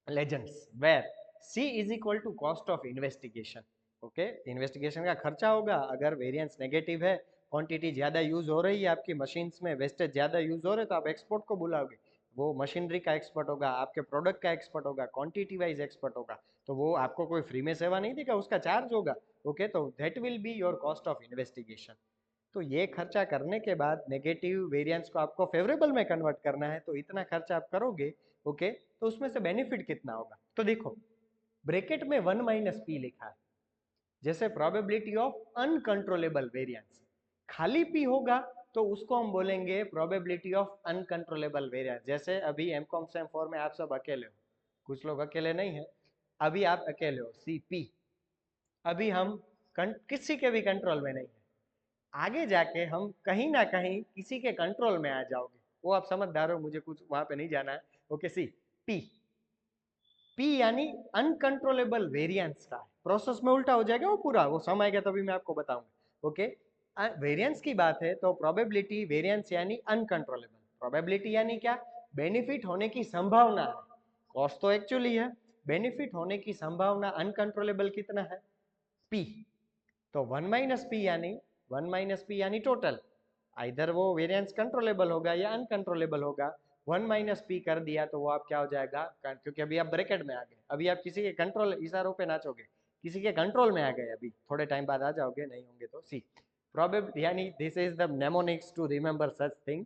legends where C is equal to cost of investigation. Okay, investigation का खर्चा होगा, अगर वेरिएंस नेगेटिव है, क्वांटिटी ज्यादा यूज हो रही है आपकी मशीन्स में, वेस्टेज ज्यादा यूज हो रहे, तो आप एक्सपोर्ट को बुलाओगे, वो मशीनरी का एक्सपर्ट होगा, आपके प्रोडक्ट का एक्सपर्ट होगा, क्वांटिटी वाइज एक्सपर्ट होगा, तो वो आपको कोई फ्री में सेवा नहीं देगा, उसका चार्ज होगा। ओके, तो that will be your cost of investigation. तो ये खर्चा करने के बाद नेगेटिव वेरिएंस को आपको फेवरेबल में कन्वर्ट करना है, तो इतना खर्चा आप करोगे। ओके, तो उसमें से बेनिफिट कितना होगा, तो देखो ब्रैकेट में 1 माइनस पी लिखा है, जैसे प्रोबेबिलिटी ऑफ अनकंट्रोलेबल वेरिएंस, खाली पी होगा तो उसको हम बोलेंगे प्रोबेबिलिटी ऑफ अनकंट्रोलेबल वेरिएंस। जैसे अभी एमकॉम सेम 4 में आप सब अकेले हो, कुछ लोग अकेले नहीं है, अभी आप अकेले हो CP, अभी हम किसी के भी कंट्रोल में नहीं है, आगे जाके हम कहीं ना कहीं किसी के कंट्रोल में आ जाओगे, वो आप समझदार हो, मुझे कुछ वहां पे नहीं जाना है। ओके, सी पी, पी यानी अनकंट्रोलेबल वेरिएंस का है, प्रोसेस में उल्टा हो जाएगा वो पूरा, वो समय आएगा तभी मैं आपको बताऊंगा। ओके, वेरिएंस की बात है तो प्रोबेबिलिटी वेरिएंस यानी अनकंट्रोलेबल, प्रोबेबिलिटी यानी क्या, बेनिफिट होने की संभावना है, कॉस्ट तो एक्चुअली है, बेनिफिट होने की संभावना अनकंट्रोलेबल कितना है, पी। तो 1 माइनस पी यानी 1 माइनस पी यानी टोटल, इधर वो वेरिएंस कंट्रोलेबल होगा या अनकंट्रोलेबल होगा। 1 माइनस पी कर दिया तो वो आप क्या हो जाएगा, क्योंकि अभी आप ब्रैकेट में आ गए, अभी आप किसी के कंट्रोल, इशारों पे नाचोगे, किसी के कंट्रोल में आ गए, अभी थोड़े टाइम बाद आ जाओगे, नहीं होंगे तो सी प्रोबेब यानी this is the mnemonics to remember such thing.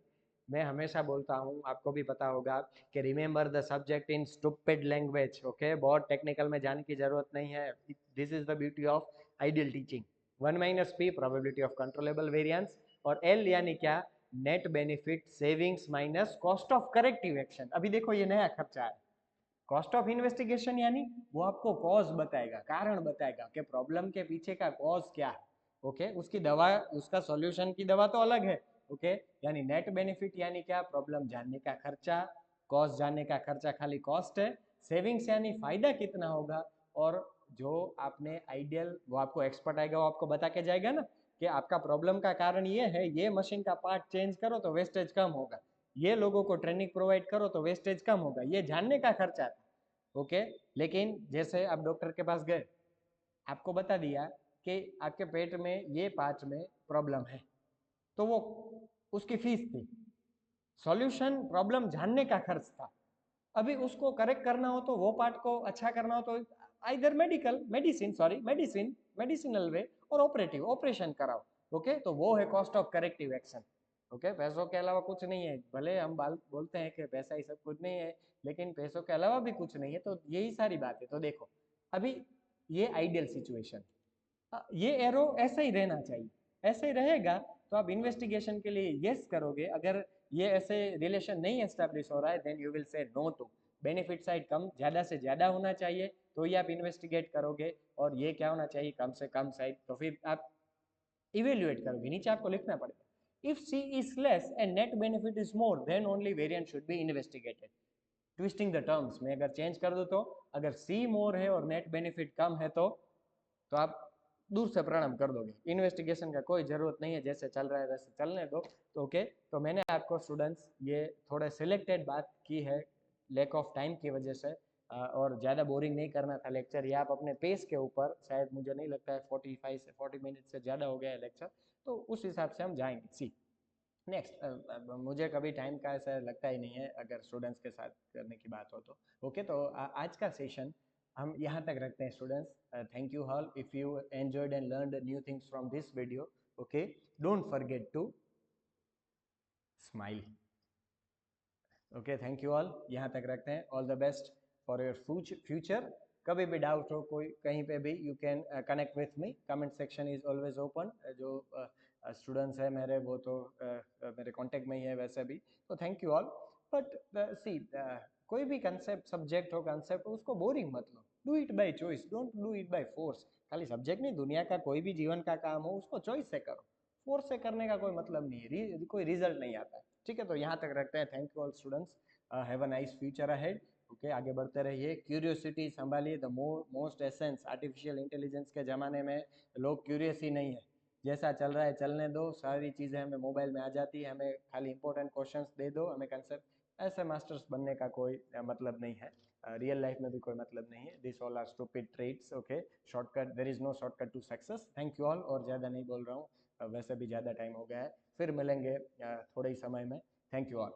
मैं हमेशा बोलता हूँ, आपको भी पता होगा कि remember the subject in stupid language. Okay, बहुत टेक्निकल में जाने की जरूरत नहीं है, this is the beauty of ideal teaching. 1 minus P probability of controllable variance, और एल यानी क्या, net benefit savings minus cost of corrective action. अभी देखो ये नया खर्चा है, कॉस्ट ऑफ इन्वेस्टिगेशन यानी वो आपको कॉज बताएगा, कारण बताएगा कि प्रॉब्लम के पीछे का कॉज क्या है। ओके, उसकी दवा, उसका सॉल्यूशन की दवा तो अलग है। ओके, यानी नेट बेनिफिट यानी क्या, प्रॉब्लम जानने का खर्चा, कॉस्ट जानने का खर्चा खाली कॉस्ट है, सेविंग्स यानी फायदा कितना होगा, और जो आपने आइडियल, वो आपको एक्सपर्ट आएगा, वो आपको बता के जाएगा ना कि आपका प्रॉब्लम का कारण ये है, ये मशीन का पार्ट चेंज करो तो वेस्टेज कम होगा, ये लोगों को ट्रेनिंग प्रोवाइड करो तो वेस्टेज कम होगा, ये जानने का खर्चा था। ओके, लेकिन जैसे आप डॉक्टर के पास गए, आपको बता दिया कि आपके पेट में ये पार्ट में प्रॉब्लम है, तो वो उसकी फीस थी, सॉल्यूशन प्रॉब्लम जानने का खर्च था। अभी उसको करेक्ट करना हो तो वो पार्ट को अच्छा करना हो तो आइदर मेडिसिनल वे और ऑपरेशन कराओ। ओके, तो वो है cost of corrective action. Okay, पैसों के अलावा कुछ नहीं है, भले हम बोलते हैं कि पैसा ही सब कुछ नहीं है, लेकिन पैसों के अलावा भी कुछ नहीं है, तो यही सारी बात है। तो देखो अभी ये आइडियल सिचुएशन, ये एरो ऐसा ही रहना चाहिए, ऐसे ही रहेगा तो आप इन्वेस्टिगेशन के लिए यस करोगे। अगर ये ऐसे रिलेशन नहीं एस्टेब्लिश हो रहा है then you will say no too. Benefit side कम ज़्यादा से ज़्यादा होना चाहिए तो ही आप इन्वेस्टिगेट करोगे, और ये क्या होना चाहिए कम से कम साइड, तो फिर आप इवेल्युएट करोगे, नीचे आपको लिखना पड़ेगा। If C is less and net benefit is more than only variant should be investigated. Twisting the terms में अगर चेंज कर दो तो अगर सी मोर है और नेट बेनिफिट कम है तो आप दूर से प्रणाम कर दोगे, इन्वेस्टिगेशन का कोई ज़रूरत नहीं है, जैसे चल रहा है वैसे चलने दो। तो ओके, तो मैंने आपको स्टूडेंट्स ये थोड़े सिलेक्टेड बात की है लैक ऑफ टाइम की वजह से, और ज़्यादा बोरिंग नहीं करना था लेक्चर, ये आप अपने पेस के ऊपर, शायद मुझे नहीं लगता है 45 से 40 मिनट से ज़्यादा हो गया है लेक्चर, तो उस हिसाब से हम जाएंगे। सी नेक्स्ट, मुझे कभी टाइम का ऐसा लगता ही नहीं है अगर स्टूडेंट्स के साथ करने की बात हो तो। ओके, तो आज का सेशन हम यहाँ तक रखते हैं students. Thank you all if you enjoyed and learned new things from this video. Okay, don't forget to smile. Okay, thank you all, यहाँ तक रखते हैं। All the best for your future. कभी भी डाउट हो कोई कहीं पे भी you can connect with me, comment section is always open. जो स्टूडेंट्स हैं मेरे वो तो मेरे कांटेक्ट में ही है वैसे भी। तो थैंक यू ऑल। बट सी, कोई भी कंसेप्ट सब्जेक्ट हो कंसेप्ट हो उसको बोरिंग मत लो, do it by choice, don't do it by force. खाली सब्जेक्ट नहीं, दुनिया का कोई भी जीवन का काम हो उसको चॉइस से करो, फोर्स से करने का कोई मतलब नहीं है, कोई रिजल्ट नहीं आता है। ठीक है, तो यहाँ तक रखते हैं। Thank you all students, have a nice future ahead. Okay, आगे बढ़ते रहिए, क्यूरियोसिटी संभालिए, the most essence. Artificial intelligence के ज़माने में लोग क्यूरियस ही नहीं है, जैसा चल रहा है चलने दो, सारी चीज़ें हमें मोबाइल में आ जाती है, हमें खाली इंपॉर्टेंट क्वेश्चंस दे दो, हमें कंसेप्ट। ऐसे मास्टर्स बनने का कोई मतलब नहीं है, रियल लाइफ में भी कोई मतलब नहीं है। This all are stupid trades. Okay, shortcut, there is no shortcut to success. Thank you all, और ज़्यादा नहीं बोल रहा हूँ, वैसे भी ज़्यादा टाइम हो गया है, फिर मिलेंगे थोड़े ही समय में। Thank you all.